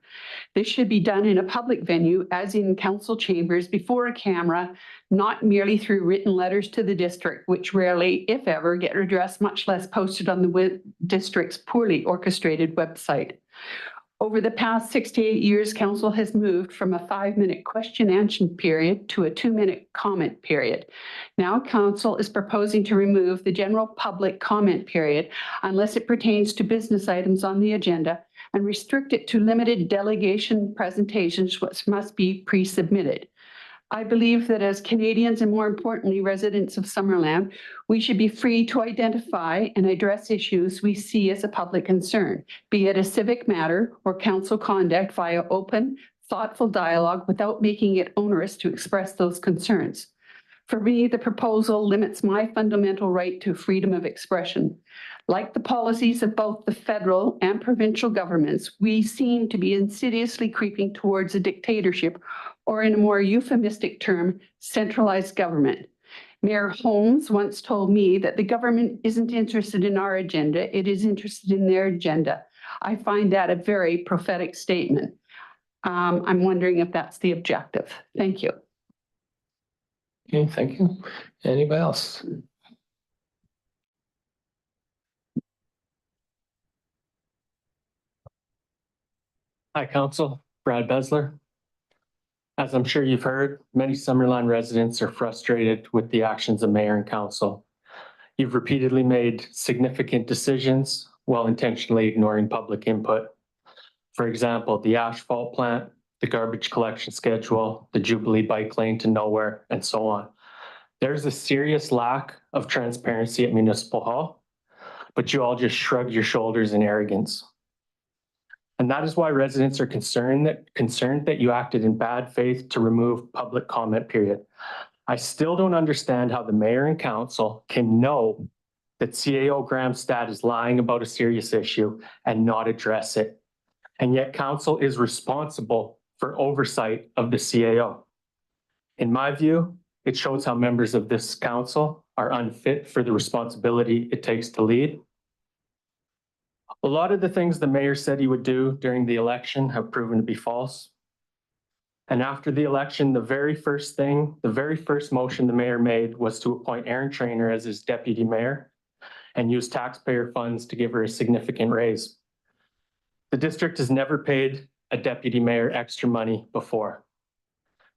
This should be done in a public venue, as in council chambers, before a camera, not merely through written letters to the district, which rarely, if ever, get addressed, much less posted on the district's poorly orchestrated website. Over the past 6 to 8 years, council has moved from a 5-minute question answer period to a 2-minute comment period. Now council is proposing to remove the general public comment period unless it pertains to business items on the agenda and restrict it to limited delegation presentations, which must be pre-submitted. I believe that as Canadians and more importantly, residents of Summerland, we should be free to identify and address issues we see as a public concern, be it a civic matter or council conduct via open, thoughtful dialogue without making it onerous to express those concerns. For me, the proposal limits my fundamental right to freedom of expression. Like the policies of both the federal and provincial governments, we seem to be insidiously creeping towards a dictatorship, or in a more euphemistic term, centralized government. Mayor Holmes once told me that the government isn't interested in our agenda, it is interested in their agenda. I find that a very prophetic statement. I'm wondering if that's the objective. Thank you. Okay, thank you. Anybody else? Hi, Council. Brad Besler. As I'm sure you've heard, many Summerland residents are frustrated with the actions of Mayor and Council. You've repeatedly made significant decisions while intentionally ignoring public input. For example, the asphalt plant, the garbage collection schedule, the Jubilee bike lane to nowhere, and so on. There's a serious lack of transparency at Municipal Hall, but you all just shrug your shoulders in arrogance. And that is why residents are concerned that you acted in bad faith to remove public comment period. I still don't understand how the mayor and council can know that CAO Graham Stat is lying about a serious issue and not address it. And yet council is responsible for oversight of the CAO. In my view, it shows how members of this council are unfit for the responsibility it takes to lead. A lot of the things the mayor said he would do during the election have proven to be false. And after the election, the very first motion the mayor made was to appoint Erin Traynor as his deputy mayor and use taxpayer funds to give her a significant raise. The district has never paid a deputy mayor extra money before.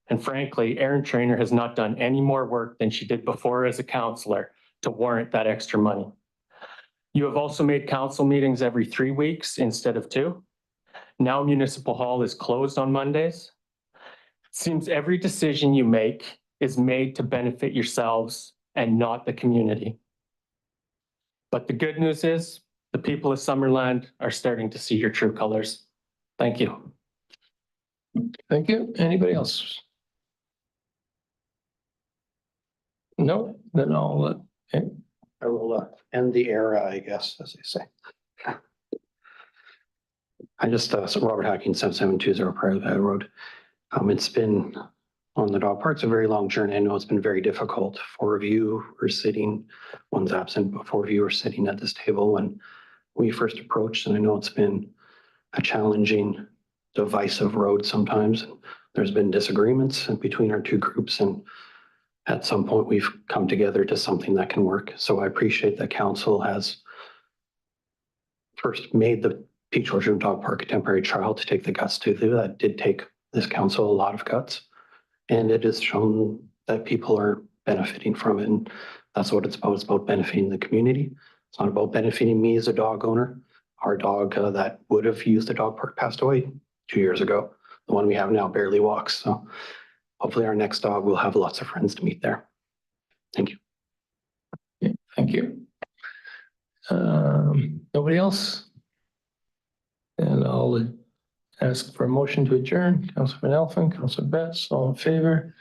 And frankly, Erin Traynor has not done any more work than she did before as a councillor to warrant that extra money. You have also made council meetings every 3 weeks instead of 2. Now Municipal Hall is closed on Mondays. It seems every decision you make is made to benefit yourselves and not the community. But the good news is the people of Summerland are starting to see your true colors. Thank you. Thank you. Anybody else? No, then I'll, okay. I will end the era, I guess, as they say. I just, so Robert Hacking, 7720 Prairie Valley Road. It's been on the dog park. It's a very long journey. I know it's been very difficult. Four of you are sitting, one's absent, but four of you are sitting at this table when we first approached. And I know it's been a challenging, divisive road sometimes. There's been disagreements between our two groups, and at some point we've come together to something that can work. So I appreciate that council has first made the Peach Orchard Dog Park a temporary trial to take the guts to do. That did take this council a lot of guts, and it has shown that people are benefiting from it. And that's what it's about. It's about benefiting the community. It's not about benefiting me as a dog owner. Our dog that would have used the dog park passed away 2 years ago. The one we have now barely walks. So hopefully our next dog will have lots of friends to meet there. Thank you. Okay, thank you. Nobody else? And I'll ask for a motion to adjourn. Councilman Elfin, Councilor Betts, all in favor?